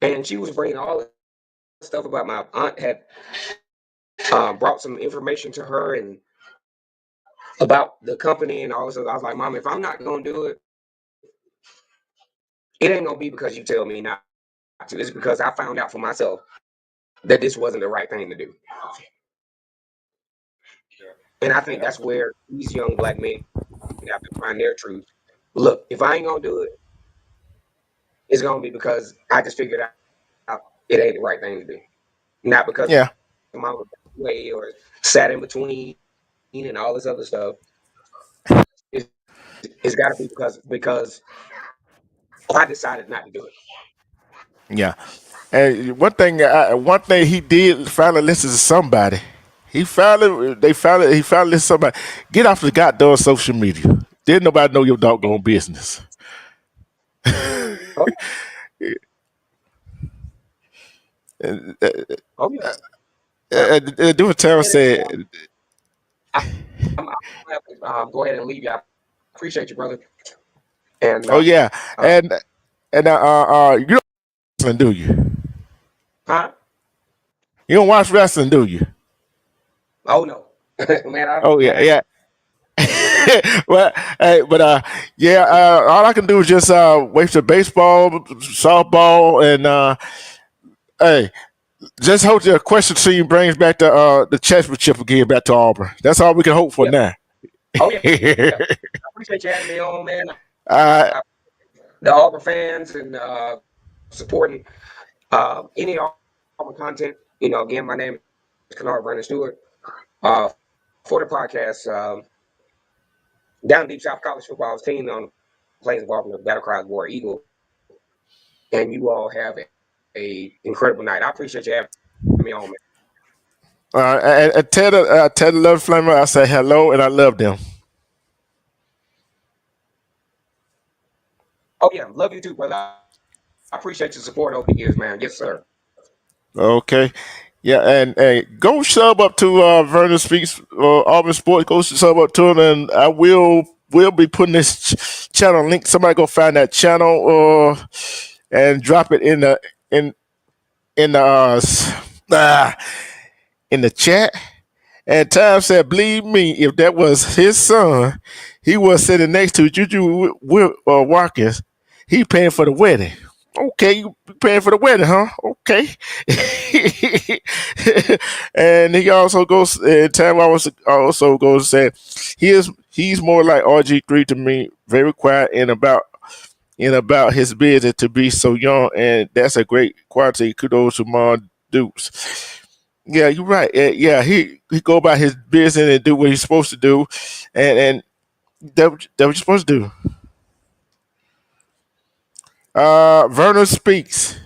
and she was bringing all this stuff about my aunt had brought some information to her and about the company and all this stuff. I was like, Mom, if I'm not gonna do it, it ain't gonna be because you tell me not to. It's because I found out for myself that this wasn't the right thing to do. And I think that's where these young black men have to find their truth. Look, if I ain't gonna do it, it's gonna be because I just figured out it ain't the right thing to do. Not because Yeah. my way or sat in between and all this other stuff. It's, it's got to be because I decided not to do it. Yeah. And one thing he did finally listen to somebody. He finally listened to somebody. Get off the goddamn social media. Didn't nobody know your doggone business. Oh, And, oh yeah. Well, different go time ahead and said, I'm have to, go ahead and leave you. I appreciate you, brother. And "Oh yeah," uh, and you don't wrestling, do you? huh? You don't watch wrestling, do you? Oh no, man. Oh yeah, Man, yeah. Well, hey, but yeah. All I can do is just wait for baseball, softball, and hey, just hope the question team brings back the championship again back to Auburn. That's all we can hope for yeah. now. Oh yeah, yeah. I appreciate you having me on, man. uh, I, the Auburn fans and supporting any Auburn content. You know, again, my name is Kennard Brandon Stewart. Uh, for the podcast, Down Deep South College Football's team on the plains of Auburn, the Battle Cry War Eagle, and you all have a incredible night. I appreciate you having me on, man. and tell the love flamer I say hello and I love them. Oh yeah, love you too, brother. I appreciate your support over the years, man. Yes, sir. Okay. Yeah, and go sub up to Vernon Speaks Auburn Sports. Go sub up to him, and I will be putting this channel link. Somebody go find that channel and drop it in in the in the chat. And Time said, believe me, if that was his son, he was sitting next to Juju Watkins. He paying for the wedding. Okay, you paying for the wedding, huh? Okay. And he also goes, Time also goes and say, he's more like RG3 to me, very quiet and about his business to be so young, and that's a great quality. Kudos to Mon Dukes. Yeah, you're right. Yeah, he go about his business and do what he's supposed to do, and that what you're supposed to do. Vernon speaks.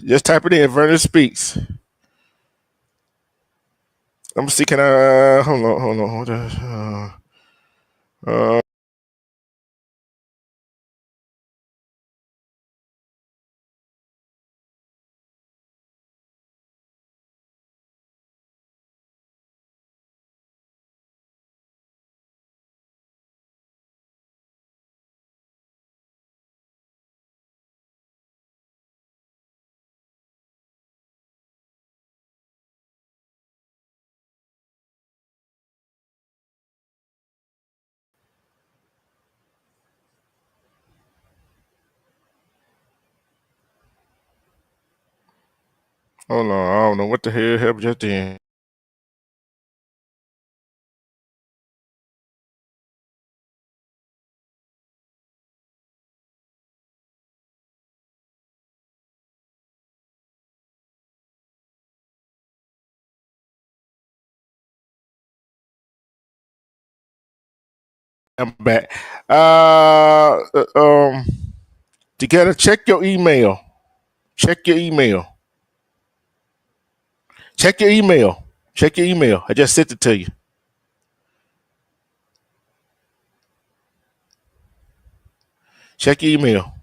Just type it in. Vernon speaks. I'm gonna see. Can I hold on. Uh, Hold on, I don't know what the hell happened just then. I'm back. You gotta check your email. Check your email. Check your email. Check your email. I just sent it to you. Check your email.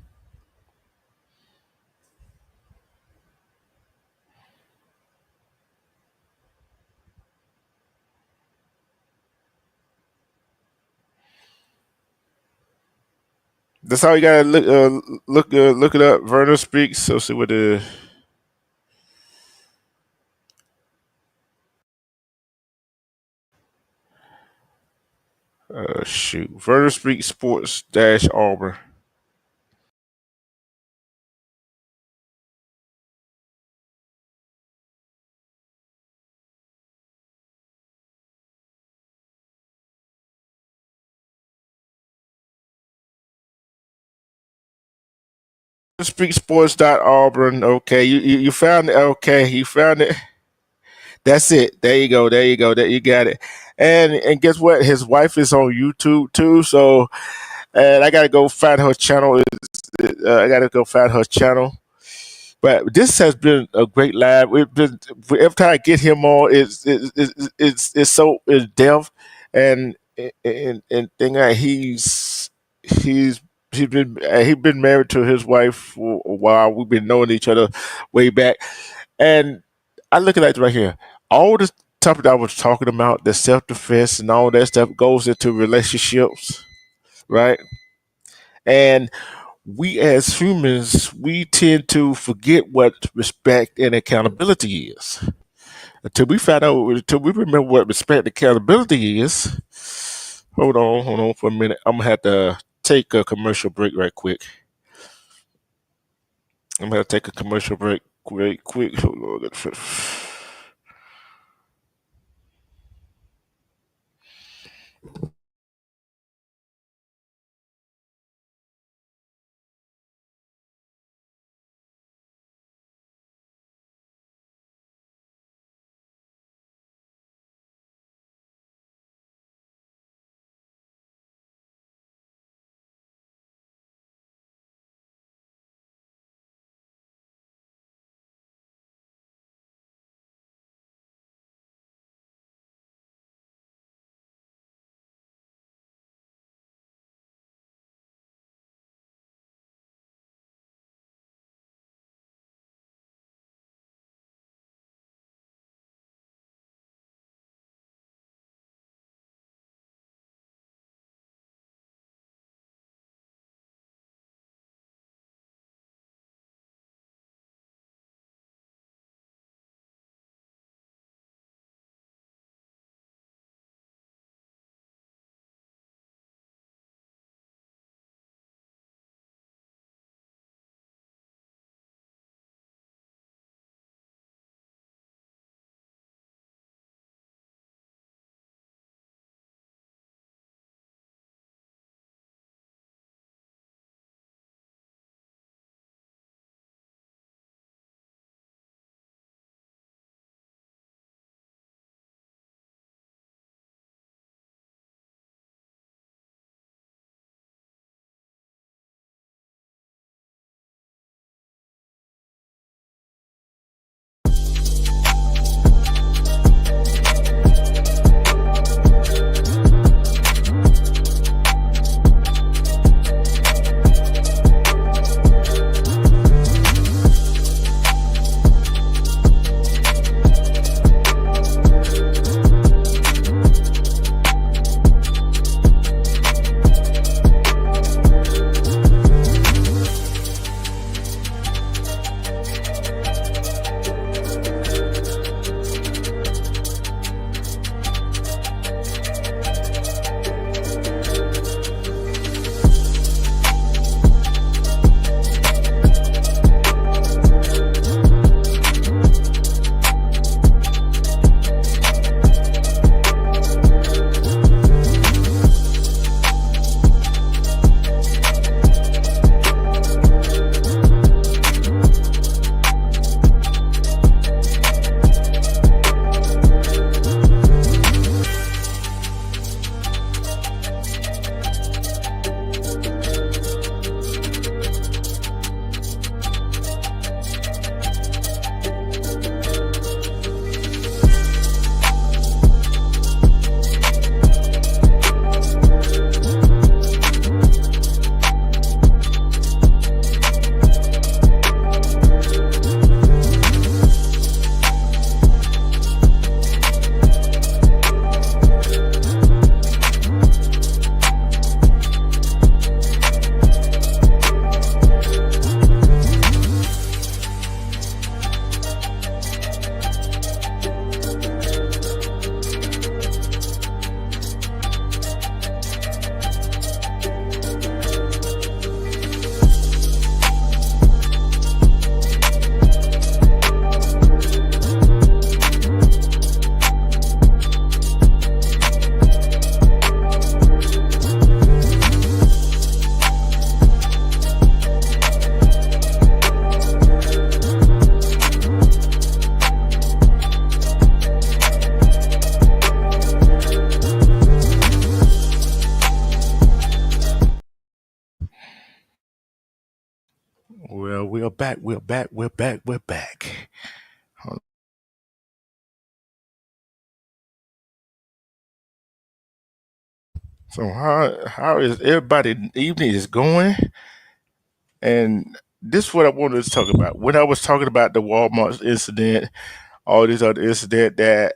That's how you gotta look it up. Vernon speaks. So see what the shoot. Vernon speaks sports dash Auburn. Speak sports dot Auburn. Okay, you found it. Okay, you found it. That's it. There you go. There you go. There you got it. And guess what? His wife is on YouTube too. So and I gotta go find her channel. I gotta go find her channel. But this has been a great live. We've been every time I get him on, it's so in depth and thing that he's he's been married to his wife for a while. We've been knowing each other way back, and I look at that right here. All the topic that I was talking about, the self defense and all that stuff, goes into relationships, right? And we as humans, we tend to forget what respect and accountability is. Until we remember what respect and accountability is. Hold on for a minute. I'm gonna have to take a commercial break right quick. I'm gonna take a commercial break right quick. Hold on. we're back. So how is everybody evening is going? And this is what I wanted to talk about. When I was talking about the Walmart incident, all these other incident that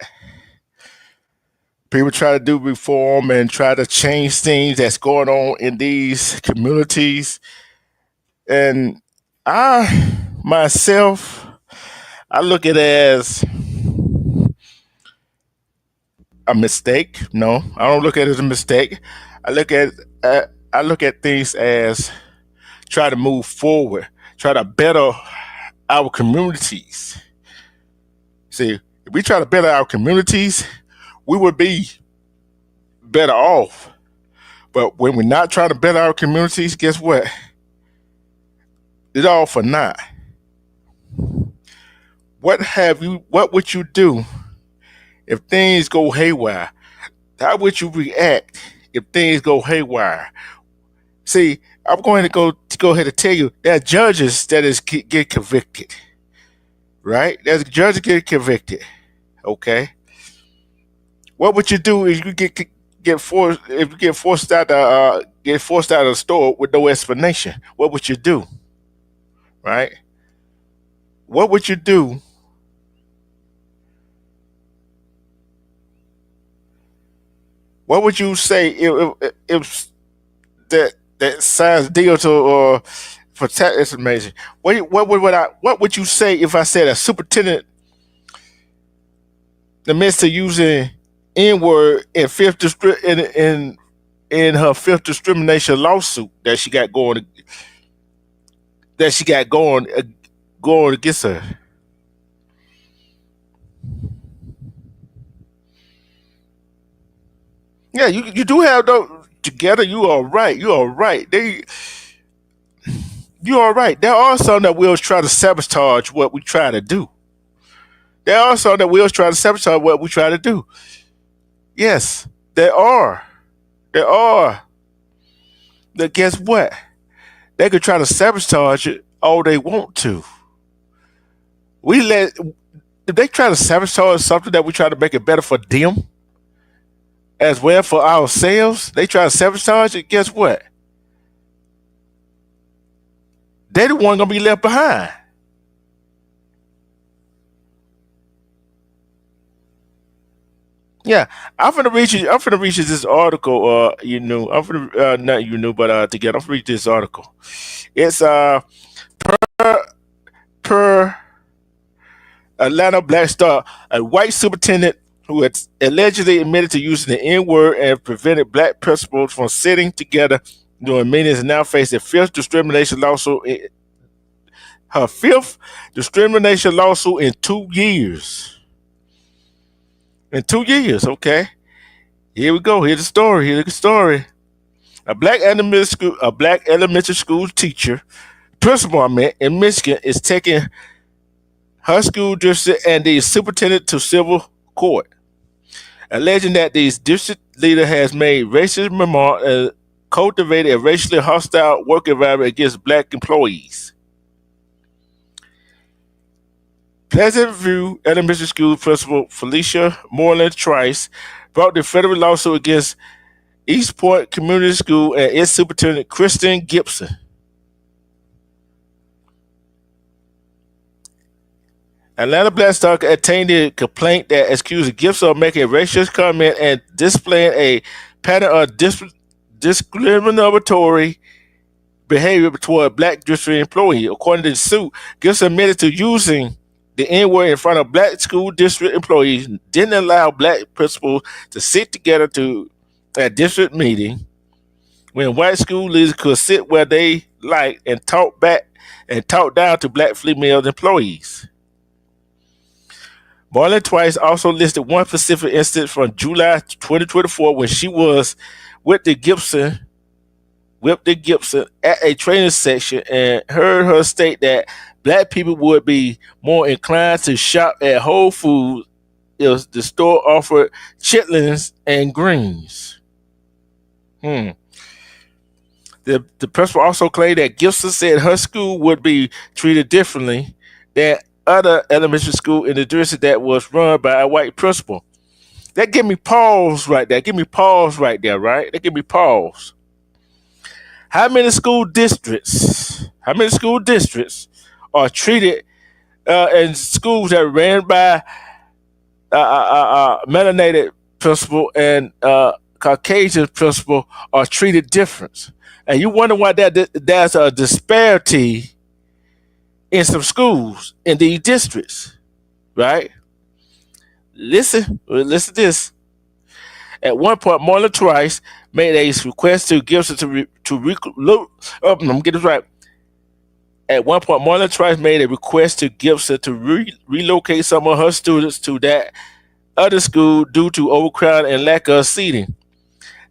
people try to do reform and try to change things that's going on in these communities. And I myself, I look at it as a mistake. No, I don't look at it as a mistake. I look at I look at things as try to move forward, try to better our communities. See, if we try to better our communities, we would be better off. But when we're not trying to better our communities, guess what? It's all for naught. What would you do if things go haywire? How would you react if things go haywire? See, I'm going to go ahead and tell you there are judges that get convicted, right? There's judges get convicted. Okay, what would you do if you get forced out of the store with no explanation? What would you do, right? What would you do? What would you say if that signs deal to or for tax information? What would you say if I said a superintendent admits to using N word in in her fifth discrimination lawsuit that she got going going against her? Yeah, you do have those together. You are right. You are right. You are right. There are some that will try to sabotage what we try to do. There are some that will try to sabotage what we try to do. Yes, there are. There are. But guess what? They could try to sabotage it all they want to. If they try to sabotage something that we try to make it better for them as well for ourselves, they try to sabotage it, guess what? They're the one gonna be left behind. Yeah, I'm finna read you this article. I'm finna not but together. I'm finna read this article. It's per per Atlanta Black Star, a white superintendent who had allegedly admitted to using the N word and prevented black principals from sitting together during meetings, now faced a fifth discrimination lawsuit. Her fifth discrimination lawsuit in 2 years. In 2 years, okay. Here we go. Here's the story. Here's the story. A black elementary school teacher, principal, in Michigan, is taking her school district and the superintendent to civil court, alleging that the district leader has made racist remarks and cultivated a racially hostile work environment against black employees. Pleasant View Elementary School principal Felicia Moreland Trice brought the federal lawsuit against East Point Community School and its superintendent Kristen Gibson. Atlanta Black Star obtained a complaint that accused Gibson of making a racist comment and displaying a pattern of discriminatory behavior toward black district employees. According to the suit, Gibson admitted to using the N-word in front of black school district employees, didn't allow black principals to sit together at district meeting when white school leaders could sit where they liked and talk down to black female employees. Marlon Twice also listed one specific instance from July 2024 when she was with the Gibson at a training section and heard her state that black people would be more inclined to shop at Whole Foods if the store offered chitlins and greens. The principal also claimed that Gibson said her school would be treated differently than other elementary school in the district that was run by a white principal. That give me pause right there. Give me pause right there, right? That give me pause. How many school districts? How many school districts are treated in schools that are ran by melanated principal and Caucasian principal are treated different? And you wonder why there's a disparity in some schools in these districts, right? Listen to this. At one point, Marlon Trice made a request to Gibson I'm gonna get this right. At one point, Marlon Trice made a request to Gibson to relocate some of her students to that other school due to overcrowding and lack of seating.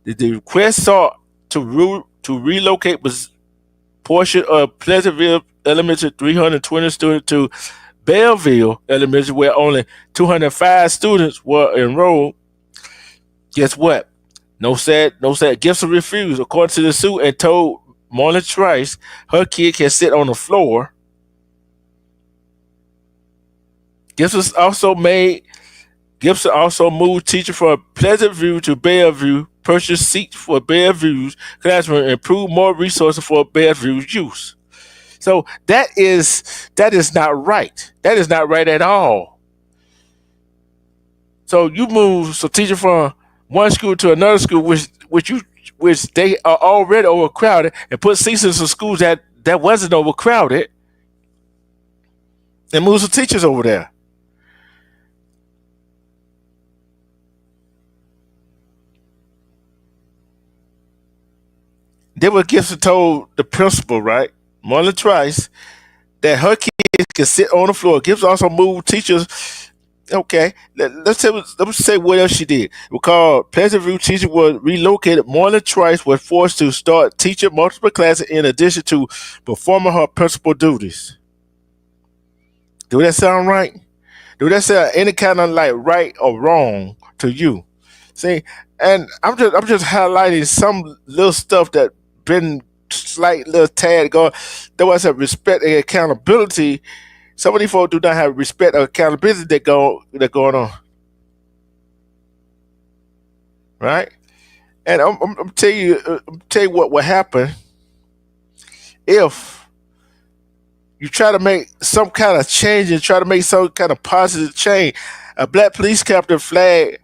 The request sought to relocate was portion of Pleasantville Elementary 320 students to Belleville Elementary, where only 205 students were enrolled. Guess what? No said. Gibson refused, according to the suit, and told Marlon Trice her kid can sit on the floor. Gibson also moved teachers from Pleasantville to Bellevue, purchased seats for Bellevue's classroom, and improved more resources for Bellevue's use. So that is not right. That is not right at all. So you move teacher from one school to another school, which they are already overcrowded, and put seats in some schools that wasn't overcrowded, and move some teachers over there. Then what Gibson told the principal, right, Marlon Trice, that her kids can sit on the floor. Gibson also moved teachers. Okay, let's say what else she did. Because Pleasantville teacher was relocated, Marlon Trice was forced to start teaching multiple classes in addition to performing her principal duties. Do that sound right? Do that sound any kind of like right or wrong to you? See, and I'm just highlighting some little stuff that been slight little tad going. There was a respect and accountability. Some of these folks do not have respect or accountability that going on, right? And I'm tell you what will happen if you try to make some kind of change and try to make some kind of positive change. A black police captain flagged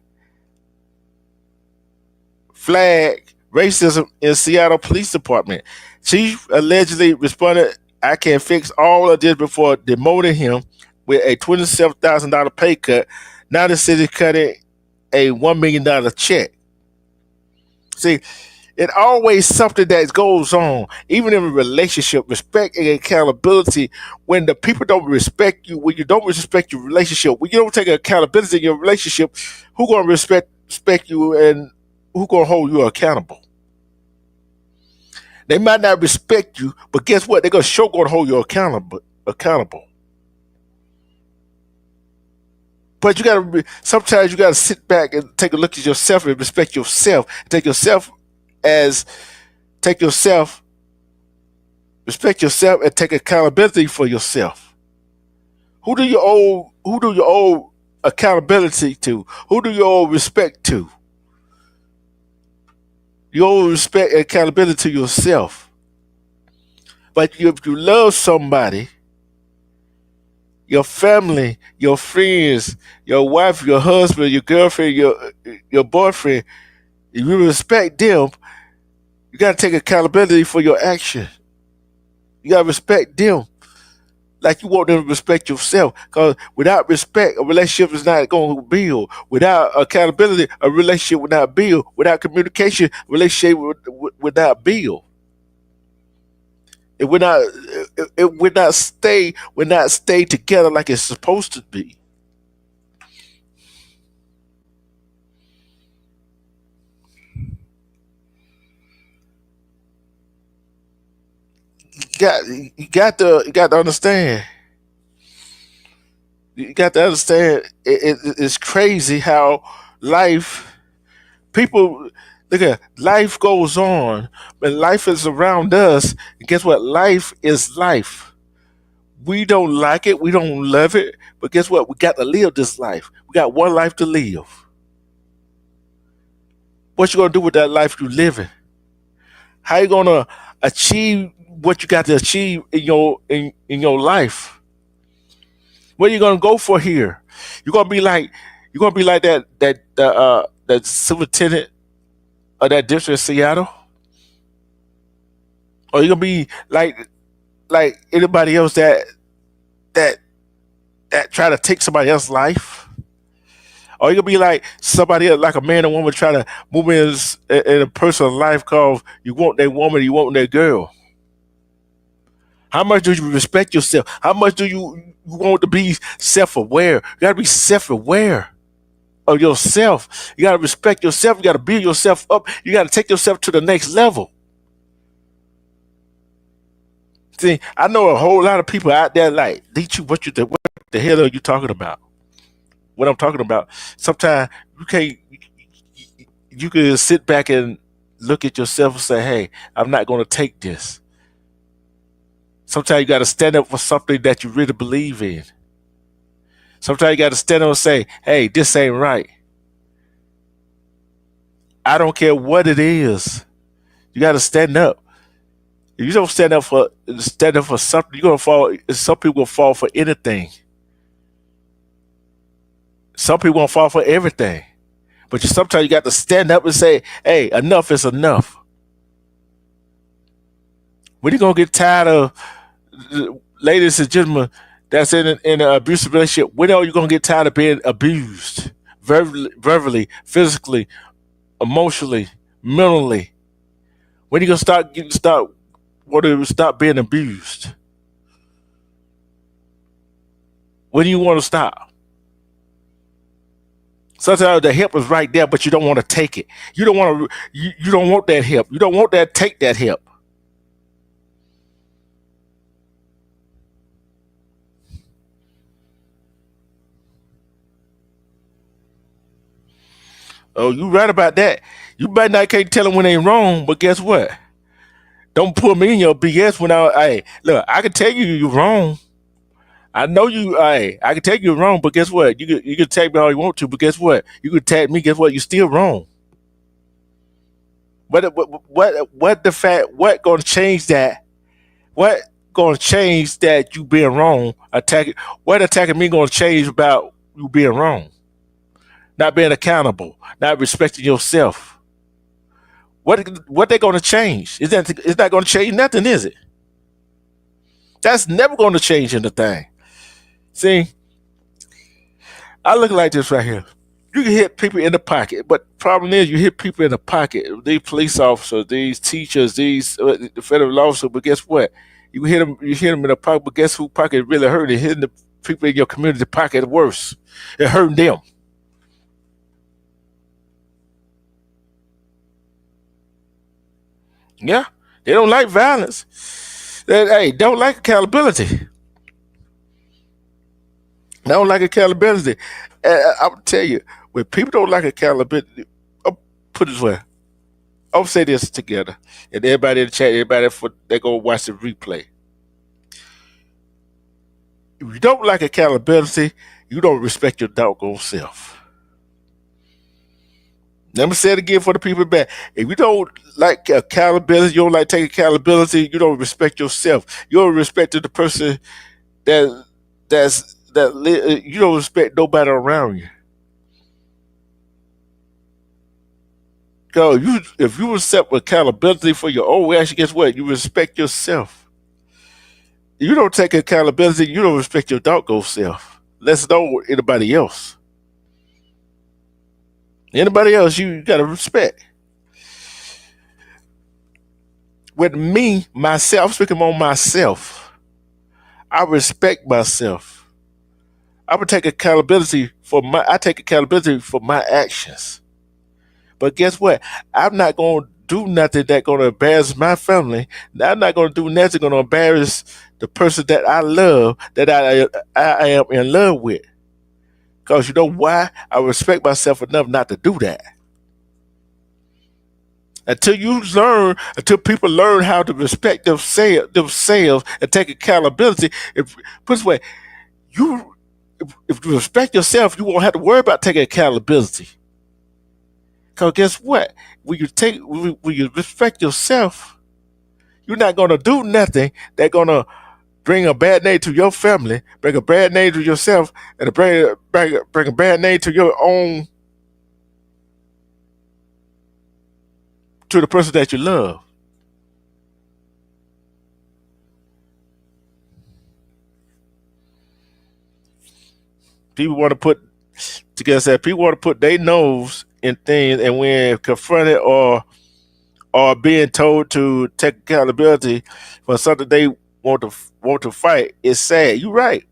racism in Seattle Police Department. Chief allegedly responded, "I can fix all of this," before demoting him with a $27,000 pay cut. Now the city cutting a $1 million check. See, it always something that goes on, even in a relationship, respect and accountability. When the people don't respect you, when you don't respect your relationship, when you don't take accountability in your relationship, who gonna respect you and who gonna hold you accountable? They might not respect you, but guess what? They're gonna hold you accountable. But sometimes you gotta sit back and take a look at yourself and respect yourself. Respect yourself and take accountability for yourself. Who do you owe accountability to? Who do you owe respect to? You owe respect and accountability to yourself. But if you love somebody, your family, your friends, your wife, your husband, your girlfriend, your boyfriend, if you respect them, you gotta take accountability for your action. You gotta respect them like you want them to respect yourself. Because without respect, a relationship is not going to build. Without accountability, a relationship will not build. Without communication, a relationship would not build. It would not stay together like it's supposed to be. You got to understand. You got to understand. It's crazy how life people Look at life goes on, but life is around us. And guess what? Life is life. We don't like it, we don't love it, but guess what? We got to live this life. We got one life to live. What you gonna do with that life you living? How you gonna achieve what you got to achieve in your life? What are you gonna go for here? You're gonna be like that superintendent of that district in Seattle, or you gonna be like anybody else that that try to take somebody else's life, or you gonna be like somebody else, like a man and woman try to move in a person's life called you want that woman, you want that girl. How much do you respect yourself? How much do you want to be self-aware? You gotta be self-aware of yourself. You gotta respect yourself. You gotta build yourself up. You gotta take yourself to the next level. See, I know a whole lot of people out there like, Leech, what the hell are you talking about? What I'm talking about. Sometimes you can't. You can sit back and look at yourself and say, "Hey, I'm not going to take this." Sometimes you got to stand up for something that you really believe in. Sometimes you got to stand up and say, "Hey, this ain't right." I don't care what it is. You got to stand up. If you don't stand up for something, you're gonna fall. Some people will fall for anything. Some people gonna fall for everything. But sometimes you got to stand up and say, "Hey, enough is enough." When you gonna get tired of, ladies and gentlemen, that's in an abusive relationship? When are you gonna get tired of being abused, verbally, physically, emotionally, mentally? When you gonna start want to stop being abused? When do you want to stop? Sometimes the help is right there, but you don't want to take it. You don't want to. You don't want that help. You don't want that. Take that help. Oh, you right about that. You might not can't tell them when they wrong, but guess what? Don't put me in your BS when Hey, look, I can tell you you're wrong. I know you. Hey, I can tell you're wrong, but guess what? You can tag me all you want to, but guess what? You can tag me. Guess what? You're still wrong. What the fact? What gonna change that? What gonna change that you being wrong? Attacking what attacking me gonna change about you being wrong? Not being accountable, not respecting yourself. What they gonna change? It's not gonna change nothing, is it? That's never gonna change anything. See, I look like this right here. You can hit people in the pocket, but the problem is you hit people in the pocket. These police officers, these teachers, these the federal officers. But guess what? You hit them. You hit them in the pocket. But guess who pocket really hurt? It hitting the people in your community pocket worse. It hurting them. Yeah, they don't like violence. Hey, don't like accountability. They don't like accountability. I'll tell you, when people don't like accountability, I'll put it this way. I'll say this together, and everybody in the chat, everybody they go watch the replay. If you don't like accountability, you don't respect your doggone self. Let me say it again for the people back. If you don't like accountability, you don't like taking accountability, you don't respect yourself. You don't respect the person that you don't respect nobody around you. Go, if you accept accountability for your own action, guess what? You respect yourself. You don't take accountability, you don't respect your doggone self. Let's know anybody else. Anybody else you gotta respect. With me, myself, speaking on myself, I respect myself. I take accountability for my actions. But guess what? I'm not gonna do nothing that's gonna embarrass my family. I'm not gonna do nothing gonna embarrass the person that I love, that I am in love with. Because you know why? I respect myself enough not to do that. Until people learn how to respect themselves and take accountability. If put it this way, you if you respect yourself, you won't have to worry about taking accountability. Cause guess what? When you respect yourself, you're not gonna do nothing that's gonna bring a bad name to your family, bring a bad name to yourself, and bring a bad name to your own to the person that you love. People want to put together said people want to put their nose in things, and when confronted or being told to take accountability for something they want to fight, it's sad. You're right.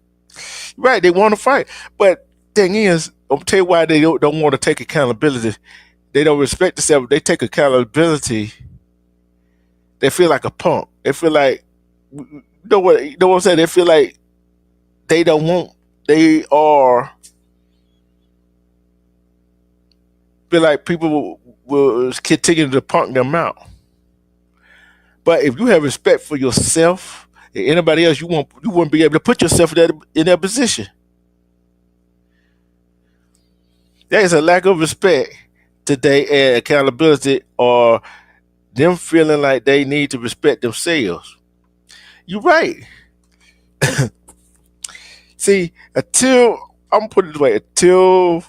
You're right. They want to fight, but thing is, I'm gonna tell you why they don't want to take accountability. They don't respect themselves. They take accountability. They feel like a punk. They feel like you know what I'm saying. They feel like they don't want. They are feel like people will continue to punk them out. But if you have respect for yourself and anybody else, you wouldn't be able to put yourself in that position. There is a lack of respect today and accountability, or them feeling like they need to respect themselves. You're right. See, until I'm putting it away, some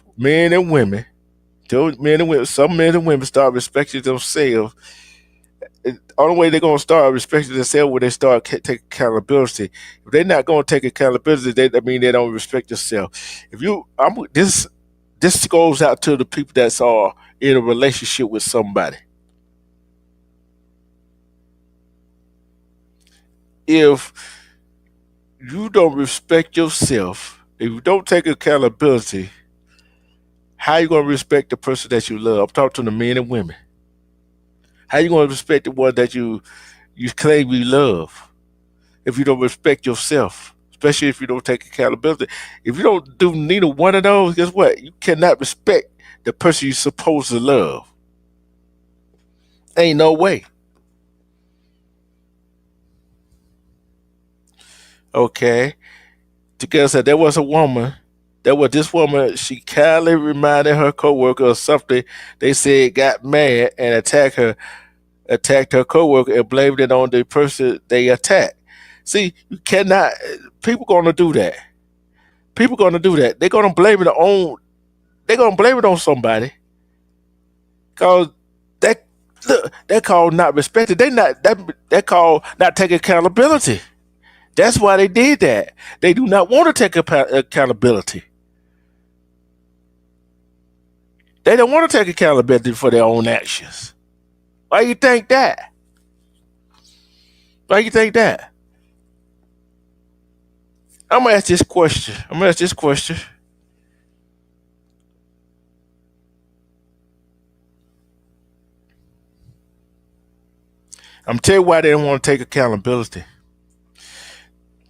men and women start respecting themselves. The only way they're gonna start respecting themselves when they start take accountability. If they're not gonna take accountability, that mean they don't respect themselves. If you, I'm this goes out to the people that's are in a relationship with somebody. If you don't respect yourself, if you don't take accountability, how you gonna respect the person that you love? I'm talking to the men and women. How you gonna respect the one that you claim you love if you don't respect yourself? Especially if you don't take accountability. If you don't do neither one of those, guess what? You cannot respect the person you're supposed to love. Ain't no way. Okay. Together said there was a woman. There was this woman. She kindly reminded her coworker of something they said got mad and attacked her coworker and blamed it on the person they attacked. See, you cannot. People gonna do that. People gonna do that. They're gonna blame it on. They're gonna blame it on somebody. Cause that look, that called not respected. They not that called not taking accountability. That's why they did that. They do not want to take accountability. They don't want to take accountability for their own actions. Why you think that? Why you think that? I'm gonna ask this question. I'm tell you why they don't want to take accountability.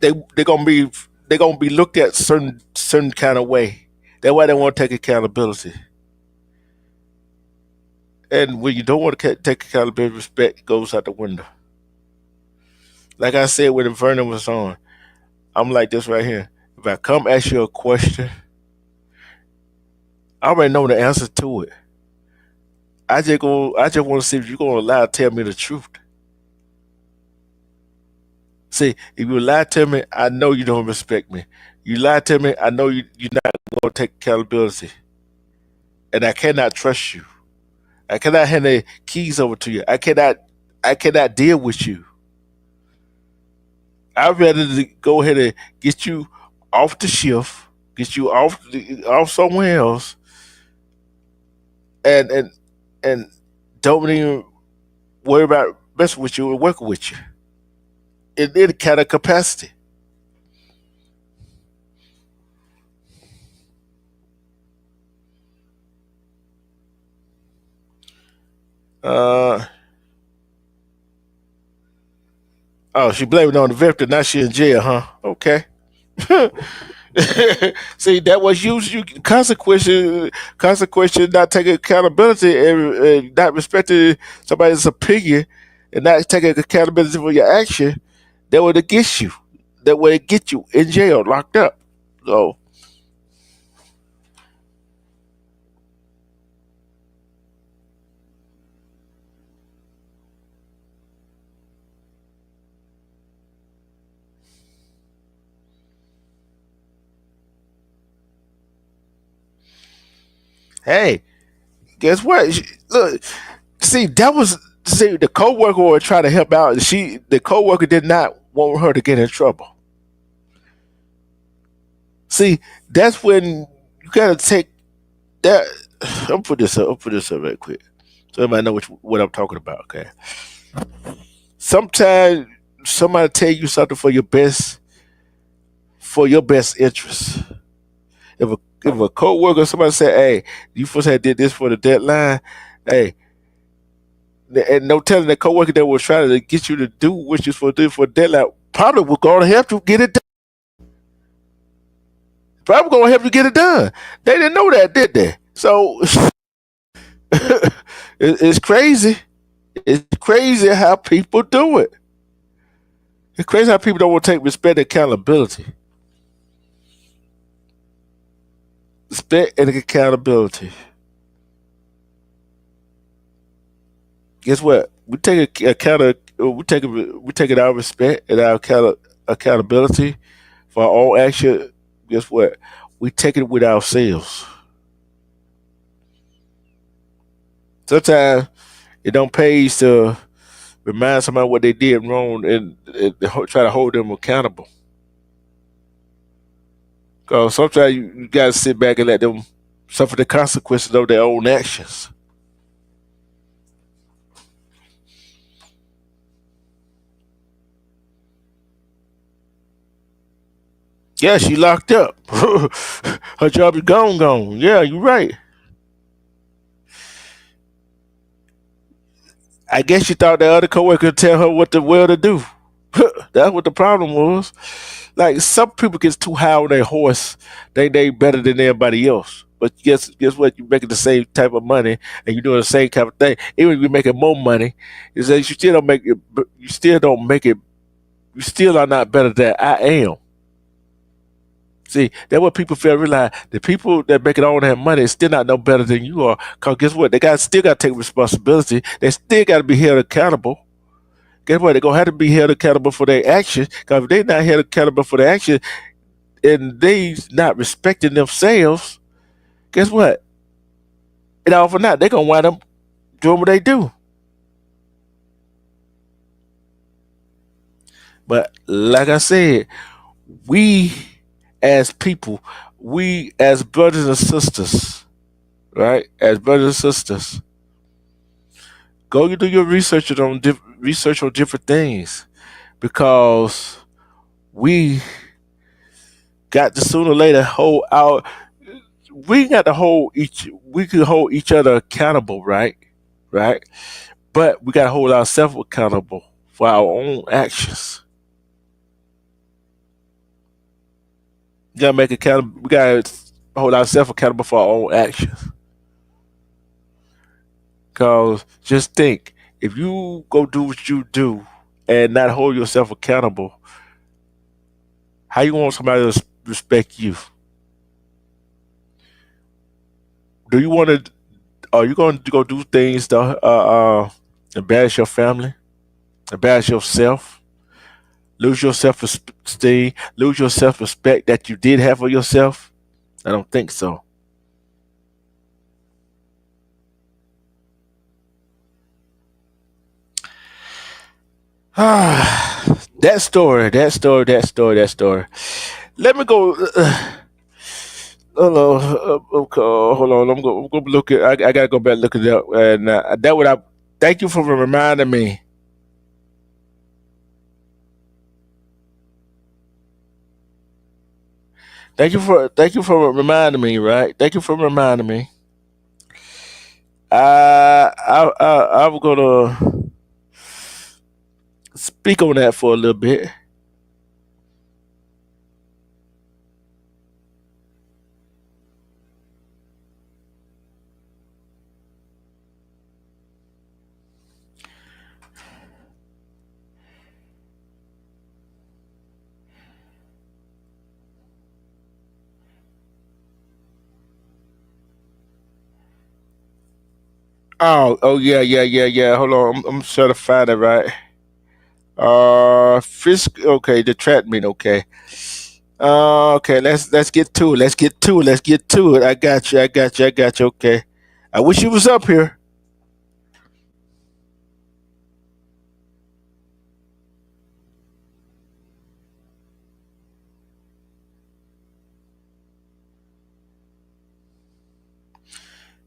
They they're gonna be they're gonna be looked at certain kind of way. That's why they want to take accountability. And when you don't want to take accountability, respect goes out the window. Like I said when Vernon was on, I'm like this right here. If I come ask you a question, I already know the answer to it. I just want to see if you're gonna lie to tell me the truth. See, if you lie to me, I know you don't respect me. You lie to me, I know you're not gonna take accountability. And I cannot trust you. I cannot hand the keys over to you. I cannot deal with you. I'd rather go ahead and get you off the shift, get you off somewhere else, and and don't even worry about messing with you and working with you in any kind of capacity. Uh, oh, she blamed it on the victim. Now she in jail, huh? Okay. See, that was you consequence, not taking accountability and not respecting somebody's opinion and not taking accountability for your action. That would it get you. That would it get you in jail, locked up. So, hey, guess what? Look, see, the coworker was trying to help out. The coworker did not want her to get in trouble. See, that's when you gotta take that. I'm put this up. I'll put this up right quick, so everybody know what I'm talking about. Okay. Sometimes somebody tell you something for your best interest. If a coworker, somebody say, "Hey, you supposed to have did this for the deadline," hey, and no telling the coworker that was trying to get you to do what you're supposed to do for the deadline probably was going to help you get it done. Probably going to help you get it done. They didn't know that, did they? So it's crazy. It's crazy how people do it. It's crazy how people don't want to take respect and accountability. Respect and accountability. Guess what? We take it our respect and our accountability for our own action. Guess what? We take it with ourselves. Sometimes it don't pay to remind somebody what they did wrong and try to hold them accountable. Because sometimes you got to sit back and let them suffer the consequences of their own actions. Yeah, she locked up. Her job is gone. Yeah, you're right. I guess she thought the other coworker could tell her what the well to do. That's what the problem was. Like some people get too high on their horse, they better than everybody else. But guess what? You're making the same type of money and you're doing the same kind of thing. Even if you're making more money, is that you still don't make it. You still don't make it. You still are not better than I am. See, that's what people fail to realize. The people that make it all that money is still not no better than you are. Cause guess what? They got still got to take responsibility. They still got to be held accountable. Guess what? They're gonna have to be held accountable for their actions. Cause if they're not held accountable for their actions and they not respecting themselves, guess what? And all for not, they're gonna wind up doing what they do. But like I said, we as people, we as brothers and sisters, right? As brothers and sisters, go do your research on different things because we got to sooner or later hold our we got to hold each we could hold each other accountable, right? Right? But we gotta hold ourselves accountable for our own actions. We gotta hold ourselves accountable for our own actions. Cause just think, if you go do what you do and not hold yourself accountable, how you want somebody to respect you? Do you want to? Are you going to go do things to embarrass your family, embarrass yourself, lose your self esteem, lose your self respect that you did have for yourself? I don't think so. That story. Let me go. Hold on, okay, hold on. I'm gonna look at. I gotta go back and look it up. And that would I. Thank you for reminding me. Thank you for reminding me. Right. Thank you for reminding me. I'm gonna speak on that for a little bit. Oh, yeah, yeah, yeah, yeah. Hold on, I'm trying to find it right. Fisk. Okay, the track meet. Okay. Okay. Let's get to it. Let's get to it. Let's get to it. I got you. I got you. I got you. Okay. I wish you was up here.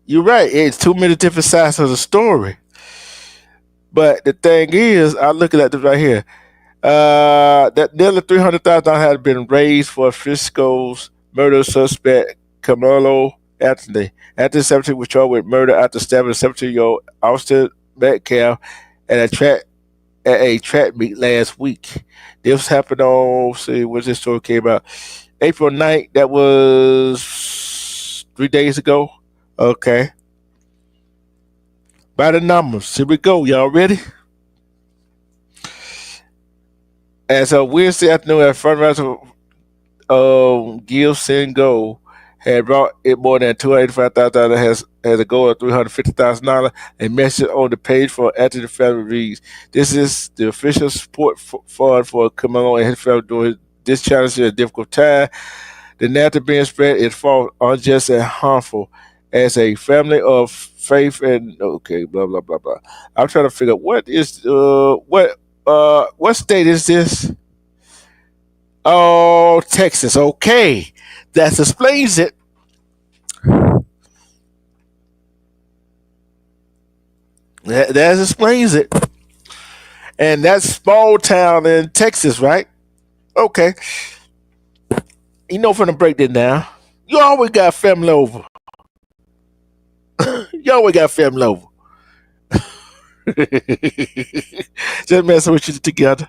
You're right. It's too many different sides of the story. But the thing is, I'm looking at this right here. That nearly $300,000 had been raised for Frisco's murder suspect Camilo Anthony. Anthony 17 was charged with murder after stabbing 17-year-old Austin Metcalf at a track meet last week. This happened on, see, when this story came out, April 9th. That was 3 days ago. Okay. By the numbers. Here we go. Y'all ready? As of Wednesday afternoon at fundraiser, Gil Singo had brought it more than $285,000, has a goal of $350,000. A message on the page for Anthony family reads, "This is the official support fund for Camilo and his family during this challenging and difficult time. The narrative being spread is false, unjust, and harmful. As a family of faith and okay, blah blah blah blah." I'm trying to figure out what state is this? Oh, Texas. Okay, that explains it. That explains it. And that's small town in Texas, right? Okay. You know, from the break that down, you always got family over. You always got family over. Just messing with you together.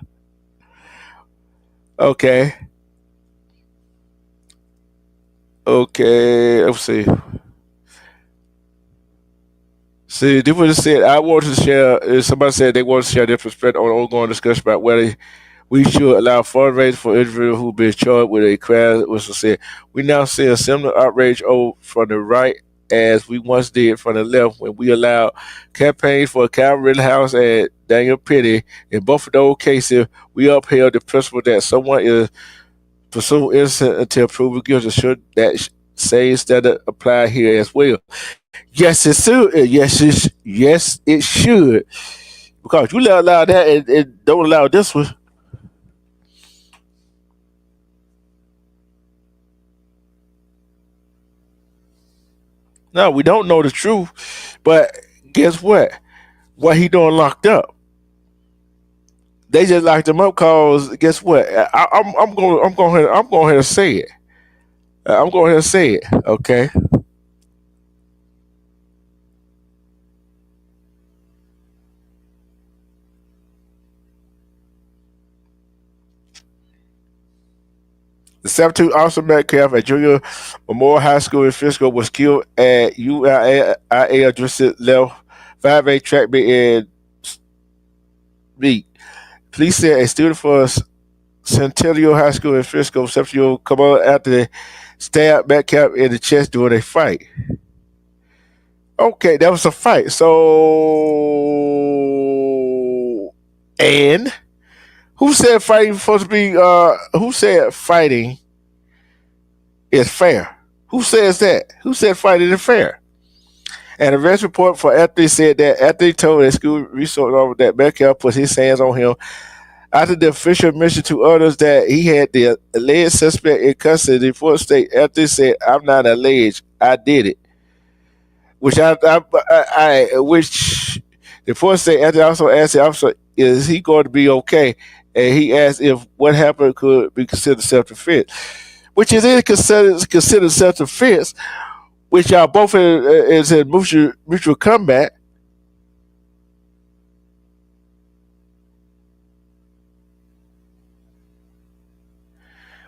Okay. Okay. Let's see. See, they would have said, I wanted to share, somebody said they want to share their perspective on the ongoing discussion about whether we should allow fundraising for individuals who been charged with a crime. Was said, we now see a similar outrage from the right as we once did from the left when we allowed campaigns for Calvary House and Daniel Penny. In both of those cases, we upheld the principle that someone is presumed innocent until proven guilty. Should that same standard apply here as well? Yes, it should. Yes, it should. Because you allow that and don't allow this one. No, we don't know the truth. But guess what? What he doing locked up? They just locked him up because guess what? I'm going here to say it. I'm going here to say it. Okay. The 17 Officer Metcalf at Junior Memorial High School in Frisco was killed at UIA addressed left 5A track meet in meet. Police said a student for Centennial High School in Frisco, 17-year-old, come on after they stabbed Metcalf in the chest during a fight. Okay, that was a fight. So, and who said fighting supposed to be? Who said fighting is fair? Who says that? Who said fighting is fair? An arrest report for Anthony said that Anthony told a school resource officer that Metcalf put his hands on him after the official mentioned to others that he had the alleged suspect in custody. The fourth state Anthony said, "I'm not alleged. I did it." Which which the fourth state Anthony also asked the officer, "Is he going to be okay?" And he asked if what happened could be considered self-defense, which is considered self-defense, which are both is in mutual combat.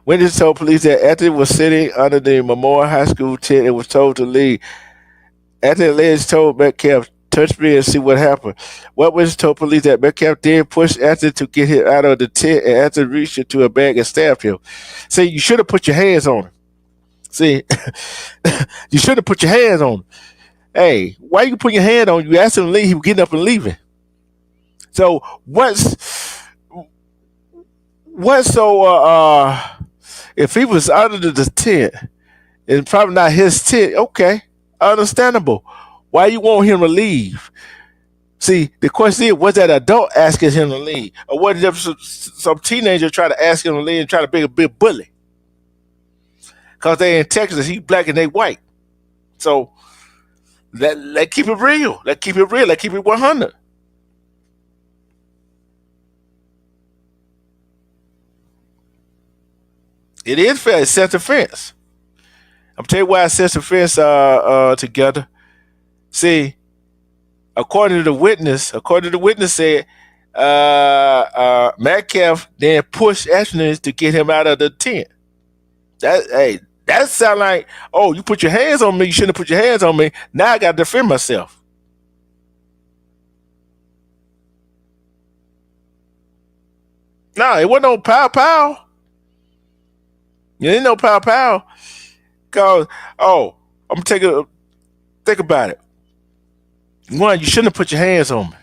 Witnesses told police that Anthony was sitting under the Memorial High School tent and was told to leave. Anthony allegedly told Metcalf, "Touch me and see what happened." One witness told police that Metcalf then pushed Anthony to get him out of the tent, and Anthony reached into a bag and stabbed him. See, you should have put your hands on him. See, you should have put your hands on him. Hey, why you put your hand on you? Ask him to leave. He was getting up and leaving. So what's so if he was under the tent, it's probably not his tent. Okay, understandable. Why you want him to leave? See, the question is, was that adult asking him to leave, or was it some teenager try to ask him to leave and try to be a big bully? Cause they in Texas, he black and they white. So let keep it real. Let keep it real. Let keep it 100. It is fair. It's self defense. I'm tell you why it's self defense together. See, according to the witness said, Metcalf then pushed Ashton to get him out of the tent. That sound like, oh, you put your hands on me. You shouldn't have put your hands on me. Now I got to defend myself. No, it wasn't no pow pow. It ain't no pow pow. Cause I'm gonna think about it. One, you shouldn't have put your hands on me.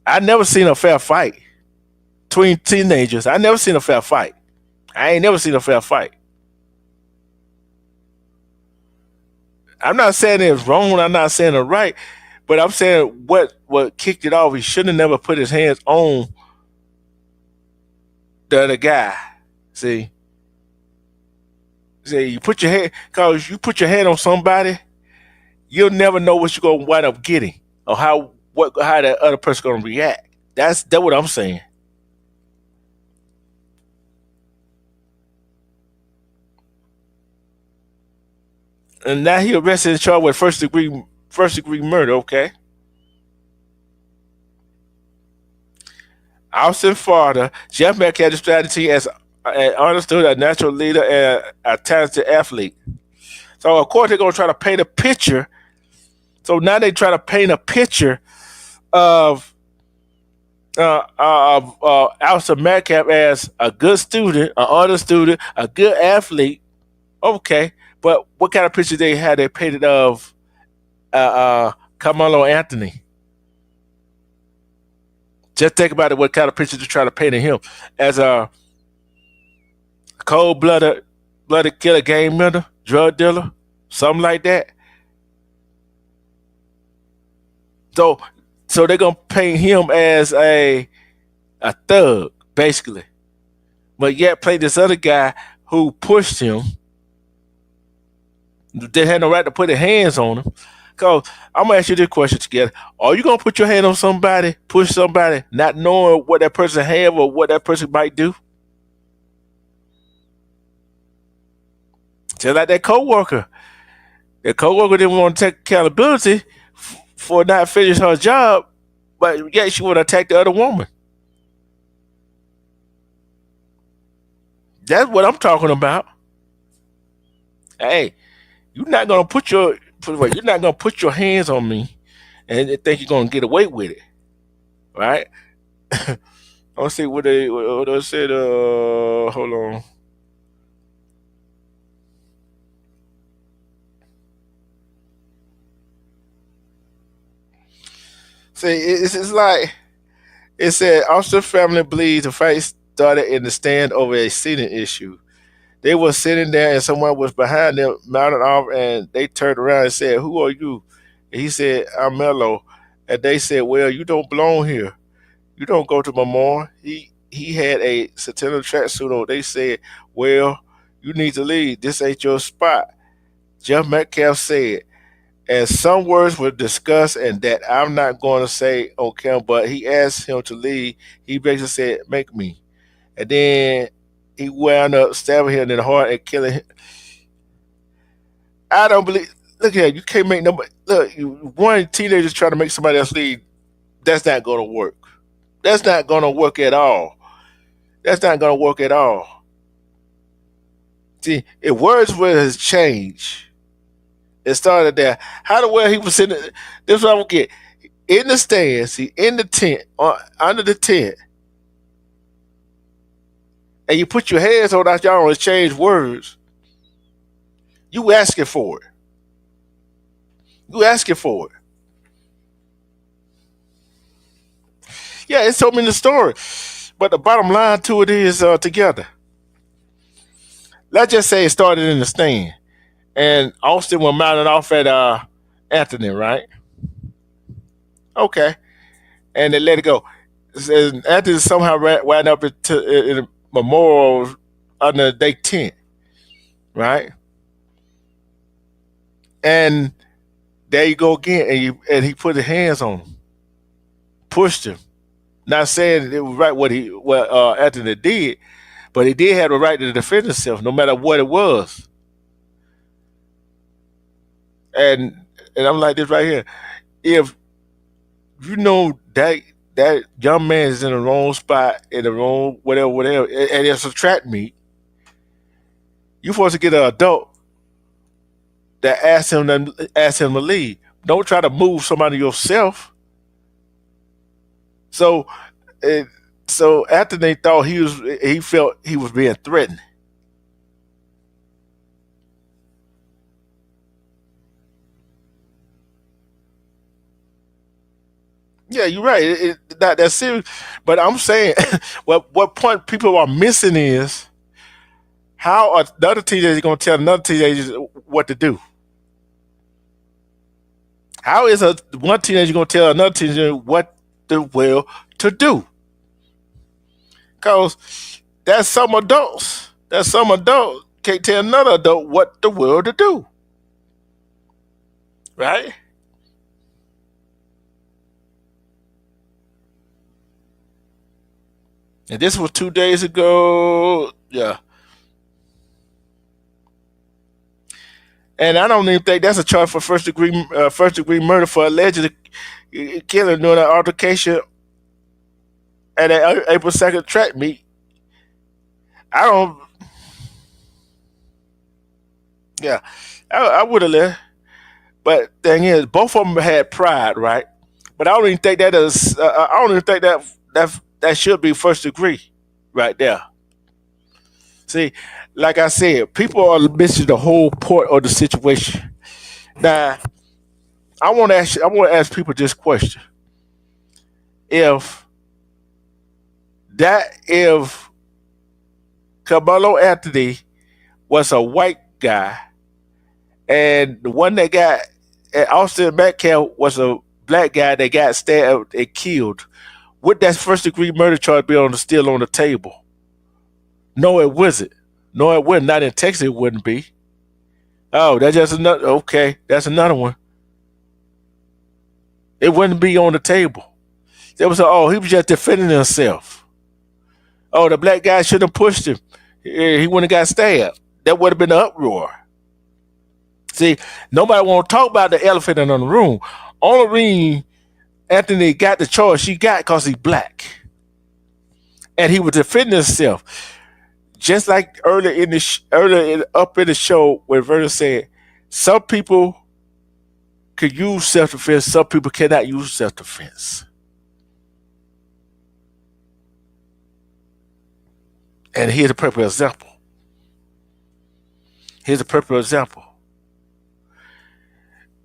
I never seen a fair fight between teenagers. I never seen a fair fight. I ain't never seen a fair fight. I'm not saying it's wrong. I'm not saying it's right. But I'm saying what kicked it off. He shouldn't have never put his hands on the other guy. See, you put your hand, cause you put your hand on somebody, you'll never know what you're gonna wind up getting or how that other person gonna react. That's what I'm saying. And now he arrested and charged with first degree murder. Okay, Austin Farter, Jeff Metcalf had a strategy as understood a natural leader and a talented athlete. So of course they're gonna try to paint a picture. So now they try to paint a picture of Austin Metcalf as a good student, an honest student, a good athlete. Okay, but what kind of picture they had they painted of Carmelo Anthony? Just think about it. What kind of picture they try to paint of him as a blooded killer, game winner, drug dealer, something like that. So they're gonna paint him as a thug, basically, but yet play this other guy who pushed him. They had no right to put their hands on him. Cause I'm gonna ask you this question together: are you gonna put your hand on somebody, push somebody, not knowing what that person have or what that person might do? Just like that coworker. The coworker didn't want to take accountability for not finishing her job, but yet she would attack the other woman. That's what I'm talking about. Hey, you're not gonna you're not gonna put your hands on me and think you're gonna get away with it, right? Let's see what they said. Hold on. See, it's like it said. Officer family believes the fight started in the stand over a seating issue. They were sitting there and someone was behind them, mounted off, and they turned around and said, "Who are you?" And he said, "I'm Mello." And they said, "Well, you don't belong here. You don't go to Memorial." He had a Satella tracksuit on. They said, "Well, you need to leave. This ain't your spot." Jeff Metcalf said, and some words were discussed and that I'm not going to say on camera, but he asked him to leave. He basically said, "Make me." And then he wound up stabbing him in the heart and killing him. I don't believe. Look here, you can't make nobody. Look, one teenager's trying to make somebody else leave. That's not going to work. That's not going to work at all. That's not going to work at all. See, if Wordsworth has changed, it started there. How the well he was sitting? This is what I don't get. In the stands, he in the tent, under the tent, and you put your hands on that y'all exchange words. You asking for it. You asking for it. Yeah, it's told me the story. But the bottom line to it is together. Let's just say it started in the stand. And Austin was mounted off at Anthony, right? Okay. And they let it go. And Anthony somehow ran up in a memorial under day 10, right? And there you go again. And he put his hands on him, pushed him. Not saying it was right what Anthony did, but he did have the right to defend himself, no matter what it was. And I'm like this right here. If you know that young man is in the wrong spot, in the wrong whatever, and it's a track meet, you're supposed to get an adult that asks him to leave. Don't try to move somebody yourself. So, uh, so Anthony thought he felt he was being threatened. Yeah, you're right. Not that serious, but I'm saying, what point people are missing is how another teenager is going to tell another teenager what to do. How is one teenager going to tell another teenager what the well to do? Because that's some adults. That's some adult can't tell another adult what the world to do, right? And this was 2 days ago. Yeah, and I don't even think that's a charge for first degree murder for allegedly killing during an altercation at an April 2nd track meet. I don't. Yeah, I would have left. But thing is, both of them had pride, right? But I don't even think that is. I don't even think that should be first degree, right there. See, like I said, people are missing the whole point of the situation. Now, I want to ask people this question: If if Carmelo Anthony was a white guy, and the one that got and Austin Metcalf was a black guy that got stabbed and killed, would that first degree murder charge be still on the table? No, it wasn't. No, it wouldn't. Not in Texas, it wouldn't be. Oh, that's just another. Okay, that's another one. It wouldn't be on the table. There was he was just defending himself. Oh, the black guy should have pushed him. He wouldn't have got stabbed. That would have been an uproar. See, nobody want to talk about the elephant in the room. Only reason Anthony got the charge she got because he's black, and he was defending himself. Just like up in the show where Vernon said, some people could use self defense, some people cannot use self defense. And here's a perfect example. Here's a perfect example.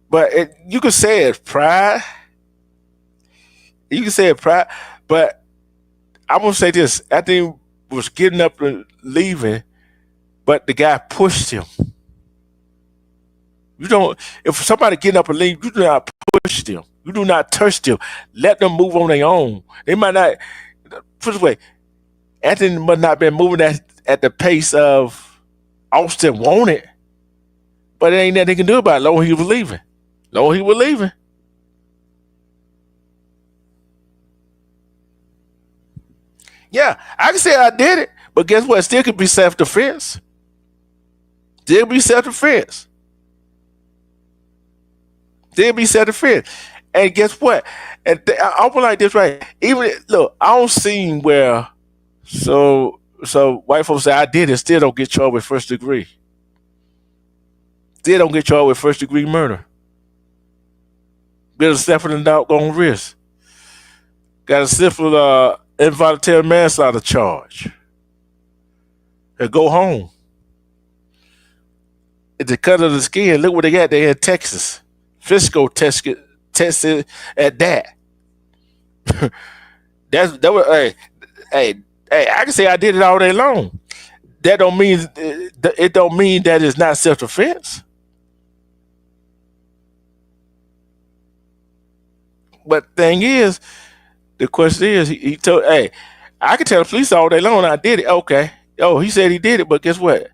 But you could say it's pride. You can say it's pride, but I'm gonna say this: Anthony was getting up and leaving, but the guy pushed him. You don't. If somebody getting up and leave, you do not push them. You do not touch them. Let them move on their own. They might not. Put it this way: Anthony must not been moving at the pace of Austin wanted, but it ain't nothing they can do about it. Long he was leaving. Long he was leaving. Yeah, I can say I did it, but guess what? It still could be self defense. Still be self defense. Still be self defense. And guess what? I was like this, right? Even look, I don't see where so white folks say I did it, still don't get charged with first degree. Still don't get charged with first degree murder. Get a step in the doggone wrist. Got a simple involuntary manslaughter charge. And go home. At the cut of the skin, look what they got there in Texas. physical tested at that. That was hey, I can say I did it all day long. That don't mean it don't mean that it's not self defense. But thing is, the question is, he told, hey, I can tell the police all day long I did it. Okay. Oh, he said he did it, but guess what?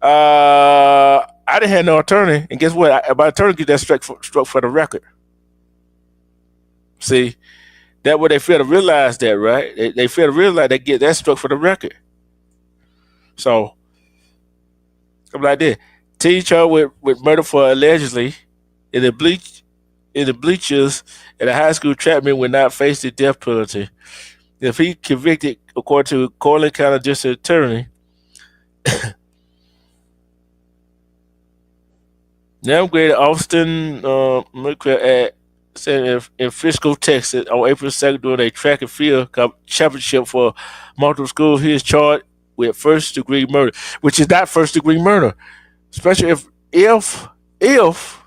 I didn't have no attorney, and guess what? My attorney get that struck for the record. See, that what they fail to realize that, right? They fail to realize they get that struck for the record. So, I'm like this. Teacher with murder for allegedly in the bleachers at a high school trap meet will not face the death penalty. If he convicted, according to Cortland County District Attorney, now graded Austin McCray said in Frisco, Texas, on April 2nd during a track and field championship for multiple schools, he is charged with first degree murder, which is not first degree murder, especially if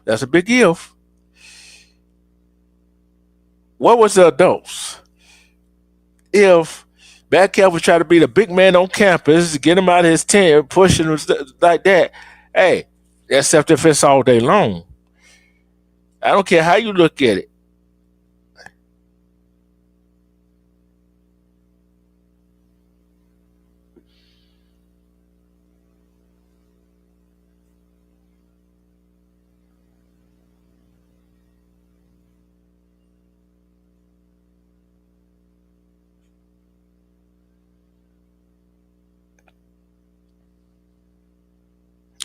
that's a big if. What was the adults? If Metcalf was trying to be the big man on campus, get him out of his tent, pushing him like that, hey, that's self-defense all day long. I don't care how you look at it.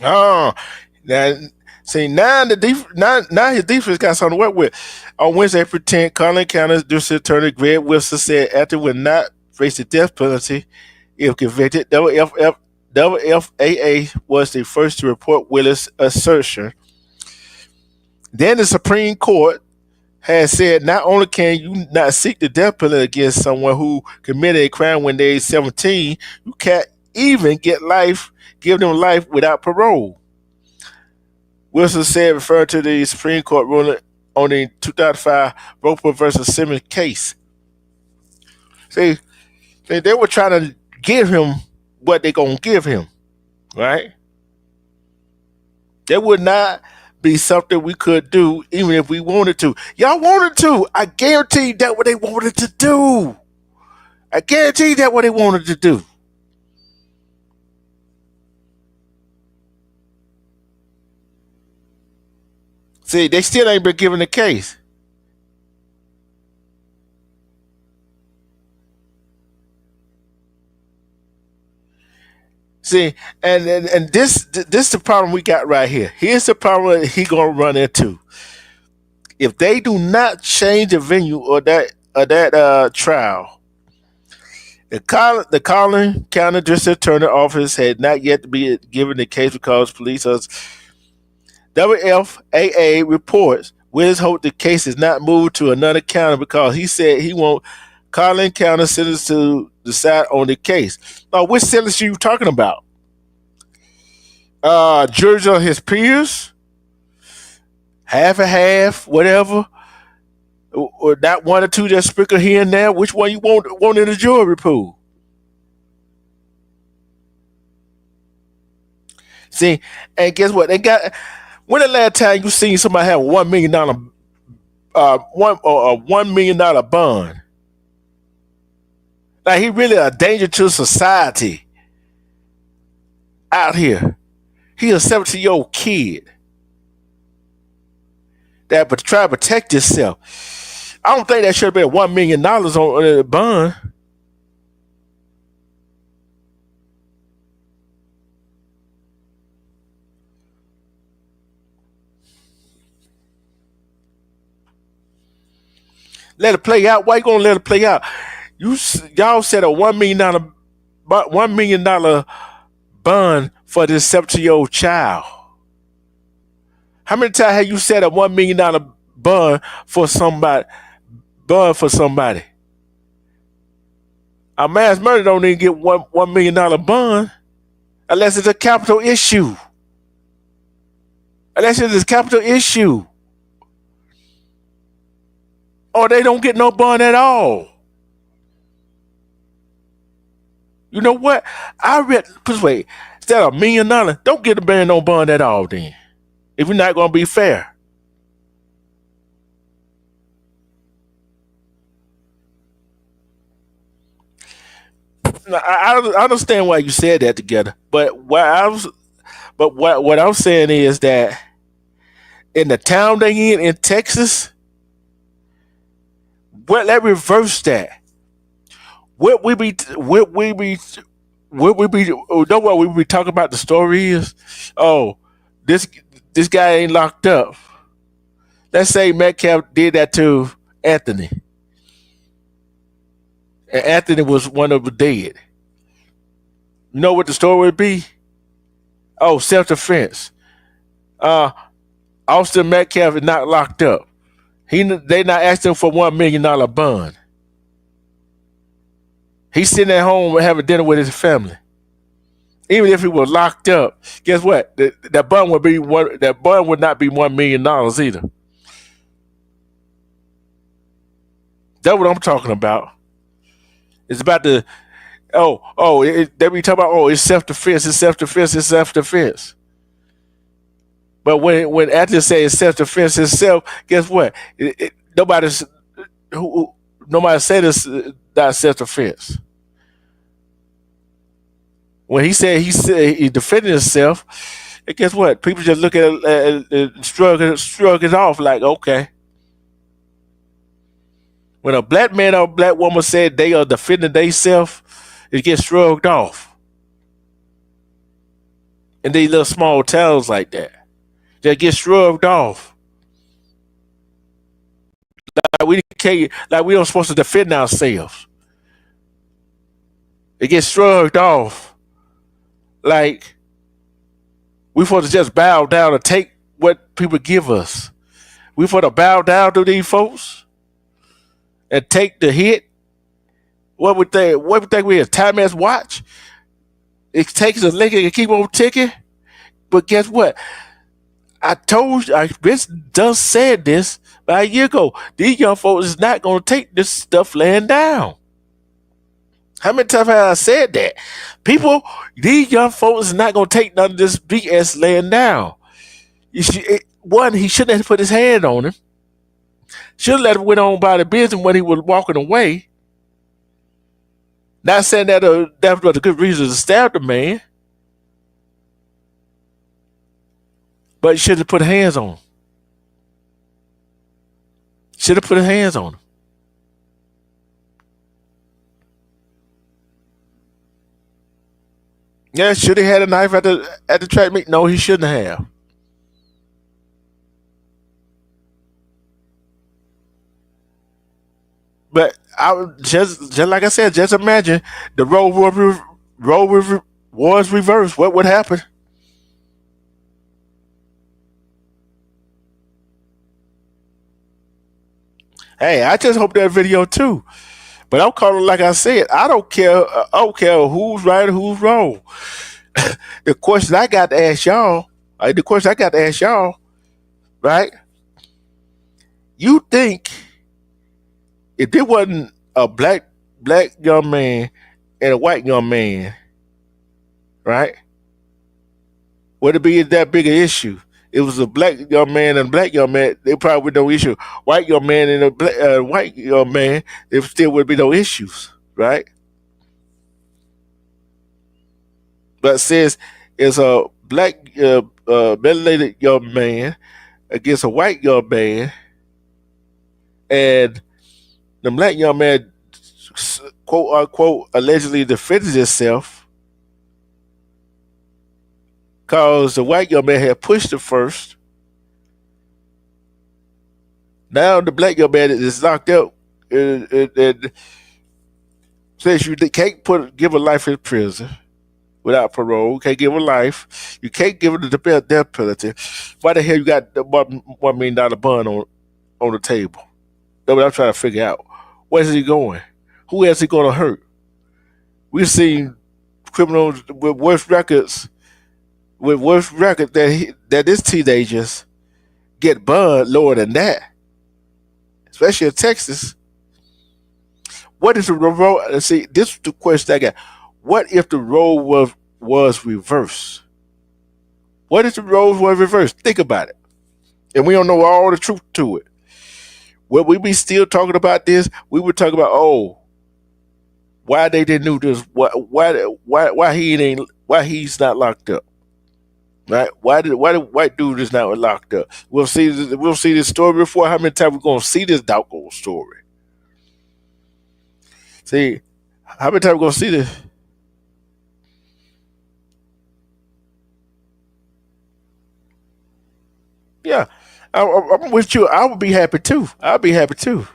Oh, now see now now his defense got something to work with. On Wednesday, April 10th, Collin County District Attorney Greg Wilson said Acton would not face the death penalty if convicted. WFAA was the first to report Willis' assertion. Then the Supreme Court has said not only can you not seek the death penalty against someone who committed a crime when they're 17, you can't even give them life without parole. Wilson said, referring to the Supreme Court ruling on the 2005 Roper versus Simmons case. See, they were trying to give him what they're going to give him, right? That would not be something we could do even if we wanted to. Y'all wanted to. I guarantee that what they wanted to do. I guarantee that what they wanted to do. See, they still ain't been given the case. See, and this the problem we got right here. Here's the problem he gonna run into. If they do not change the venue or that trial, the Collin County District Attorney Office had not yet been given the case because police WFAA reports Willis hoped the case is not moved to another county because he said he want Collin County citizens to decide on the case. Now, which sentence are you talking about? Georgia or his peers? Half and half, whatever. Or not one or two just sprinkle here and there. Which one you want in the jury pool? See, and guess what? They got. When the last time you seen somebody have $1 million $1 million bond? Like he really a danger to society out here. He a 17-year-old kid that but try to protect himself. I don't think that should have been $1 million on the bond. Let it play out. Why you gonna let it play out? Y'all said a $1 million bond for this 17-year-old child. How many times have you said a $1 million bond for somebody? A mass murder don't even get $1 million bond unless it's a capital issue. Unless it's a capital issue. or they don't get no bond at all. You know what? I read this way. Instead of $1 million, don't get the man no bond at all then. If you're not gonna be fair. Now, I understand why you said that together, but what I'm saying is that in the town they in Texas, well, let reverse that. What we be what we be what we be know what we be talking about the story is, oh, this this guy ain't locked up. Let's say Metcalf did that to Anthony, and Anthony was one of the dead. You know what the story would be? Oh, self defense. Uh, Austin Metcalf is not locked up. They not asking for $1 million bond. He's sitting at home having dinner with his family. Even if he was locked up, guess what? That bond would be one. That bond would not be $1 million either. That's what I'm talking about. It's about the they be talking about, oh, it's self defense, it's self defense, it's self defense. But when after say it's self defense itself, guess what? Nobody's nobody said it's not self defense. When he said he defended himself, and guess what? People just look at it, shrug it off like, okay. When a black man or a black woman said they are defending themselves, it gets shrugged off. In these little small towns like that, they get shrugged off. Like we don't supposed to defend ourselves. It gets shrugged off. Like we supposed to just bow down and take what people give us. We supposed to bow down to these folks and take the hit. What would they think we a time as watch? It takes a lick and keep on ticking. But guess what? I told you, I just said this about a year ago. These young folks is not gonna take this stuff laying down. How many times have I said that? These young folks is not gonna take none of this BS laying down. One, he shouldn't have put his hand on him. Should have let him went on by the business when he was walking away. Not saying that that was a good reason to stab the man, but you should have put hands on him. Should have put his hands on him. Yeah, should have had a knife at the track meet. No, he shouldn't have. But I would just like I said, just imagine the role was reversed. What would happen? Hey, I just hope that video too. But I'm calling like I said. I don't care. I don't care who's right or who's wrong. The question I got to ask y'all. The question I got to ask y'all. Right? You think if there wasn't a black young man and a white young man, right? Would it be that big an issue? It was a black young man and a black young man, there probably would be no issue. White young man and a white young man, there still would be no issues, right? But since it's a black melanated young man against a white young man, and the black young man, quote unquote, allegedly defended himself because the white young man had pushed him first. Now the black young man is locked up and says you can't give a life in prison without parole. You can't give a life. You can't give it the death penalty. Why the hell you got the $1 million bond on the table? That's what I'm trying to figure out. Where's he going? Who else he going to hurt? We've seen criminals with worse records that this teenagers get bond lower than that. especially in Texas. What if the road? See, this is the question I got. What if the role was reversed? What if the roles were reversed? Think about it, and we don't know all the truth to it. Would we be still talking about this? We would talk about, oh, why they didn't do this? Why he ain't, why he's not locked up? Right? Why the white dude is not locked up? We'll see this story before. How many times we gonna see this doggone story? See, how many times we gonna see this? Yeah, I'm with you. I would be happy too. I'll be happy too.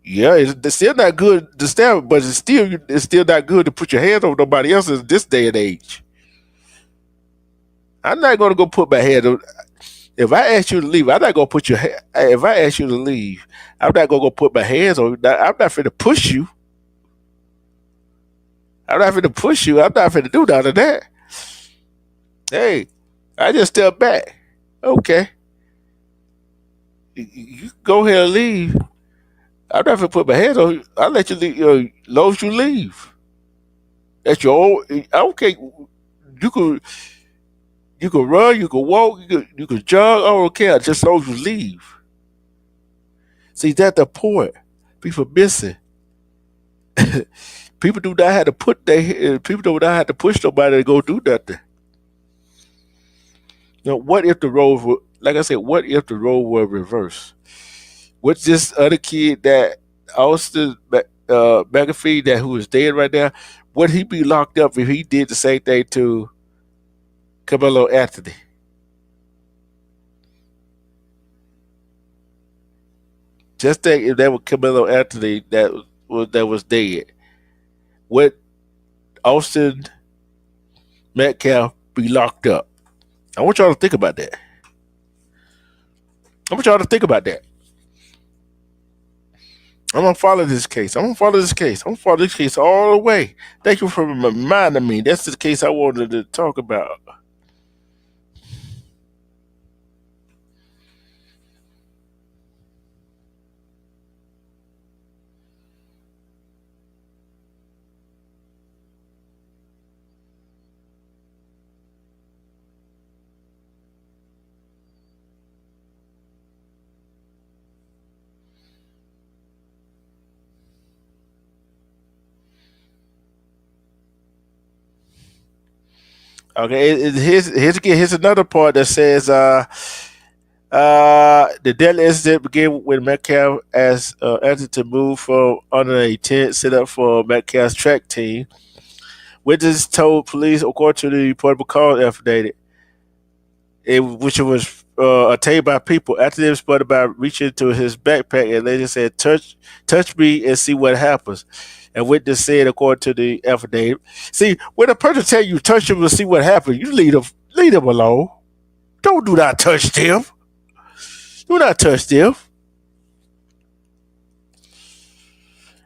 Yeah, it's still not good to stab, but it's still not good to put your hands on nobody else in this day and age. I'm not gonna go put my hand on. If I ask you to leave, I'm not gonna put your. If I ask you to leave, I'm not gonna go put my hands on you. I'm not finna push you. I'm not finna push you. I'm not finna do none of that. Hey, I just step back. Okay, you go ahead and leave. I'm not finna put my hands on you. I'll let you leave. Long as you leave. That's your own. Okay, you could you could run, you could walk, you could jog. I don't care. Just as long as you leave. See, that's the point. People missing. People do not have to put their people do not have to push nobody to go do nothing. Now, what if the roles were like I said? What if the role were reversed? What's this other kid that Austin McAfee that who is dead right now? Would he be locked up if he did the same thing to Carmelo Anthony? Just think if that was Carmelo Anthony that was dead. Would Austin Metcalf be locked up? I want y'all to think about that. I want y'all to think about that. I'm gonna follow this case. I'm gonna follow this case. I'm gonna follow this case all the way. Thank you for reminding me. That's the case I wanted to talk about. Okay, here's another part that says the deadly incident began when Metcalf asked Anthony to move from under a tent set up for Metcalf's track team. Witnesses told police, according to the portable call affidavit, which was obtained by people. After they spotted by reaching into his backpack and later said, touch me and see what happens. And witness said, according to the affidavit, see, when a person tell you touch him and see what happens, you leave them alone. Don't do not touch them. Do not touch them.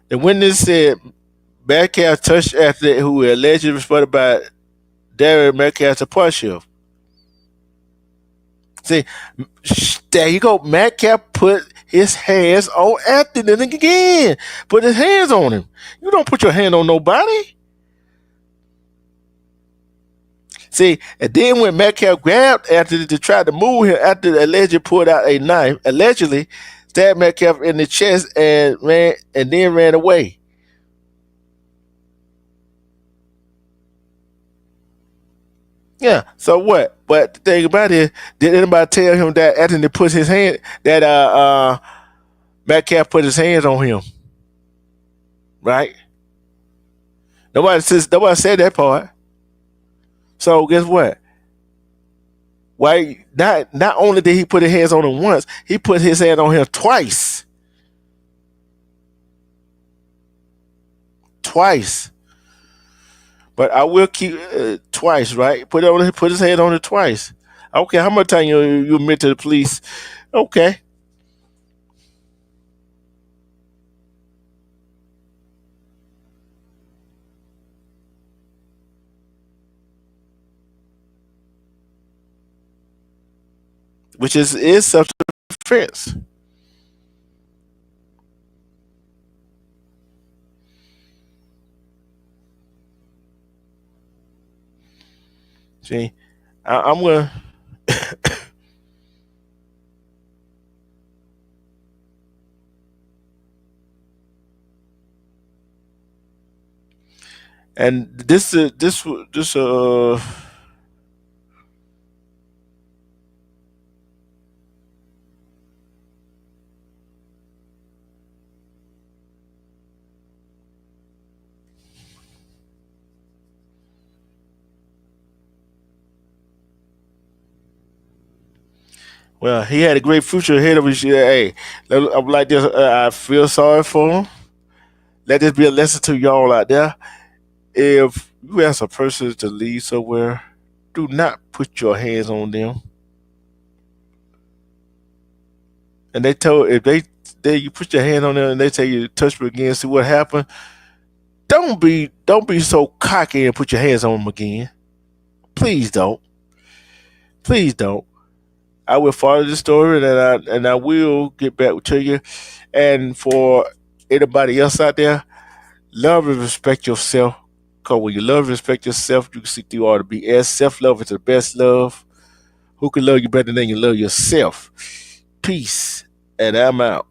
The witness said Metcalf touched athlete who allegedly responded by Darren Metcalf to punch him. See, there you go. Metcalf put his hands on Anthony again. Put his hands on him. You don't put your hand on nobody. See, and then when Metcalf grabbed Anthony to try to move him after the alleged pulled out a knife, allegedly stabbed Metcalf in the chest and then ran away. Yeah. So what? But the thing about it, did anybody tell him that Anthony put his hand that Metcalf put his hands on him? Right? Nobody said that part. So guess what? Why not only did he put his hands on him once, he put his hand on him twice. Twice. But I will keep twice, right? Put his hand on it twice. I don't care how much time you admit to the police. Okay. which is self-defense. See, I'm gonna, and this well, he had a great future ahead of his. Hey, I'm like this. I feel sorry for him. Let this be a lesson to y'all out there. If you ask a person to leave somewhere, do not put your hands on them. And they tell if they you put your hand on them and they tell you to touch me again, see what happened. Don't be so cocky and put your hands on them again. Please don't. Please don't. I will follow the story and I will get back to you. And for anybody else out there, love and respect yourself. Because when you love and respect yourself, you can see through all the BS. Self love is the best love. Who can love you better than you love yourself? Peace. And I'm out.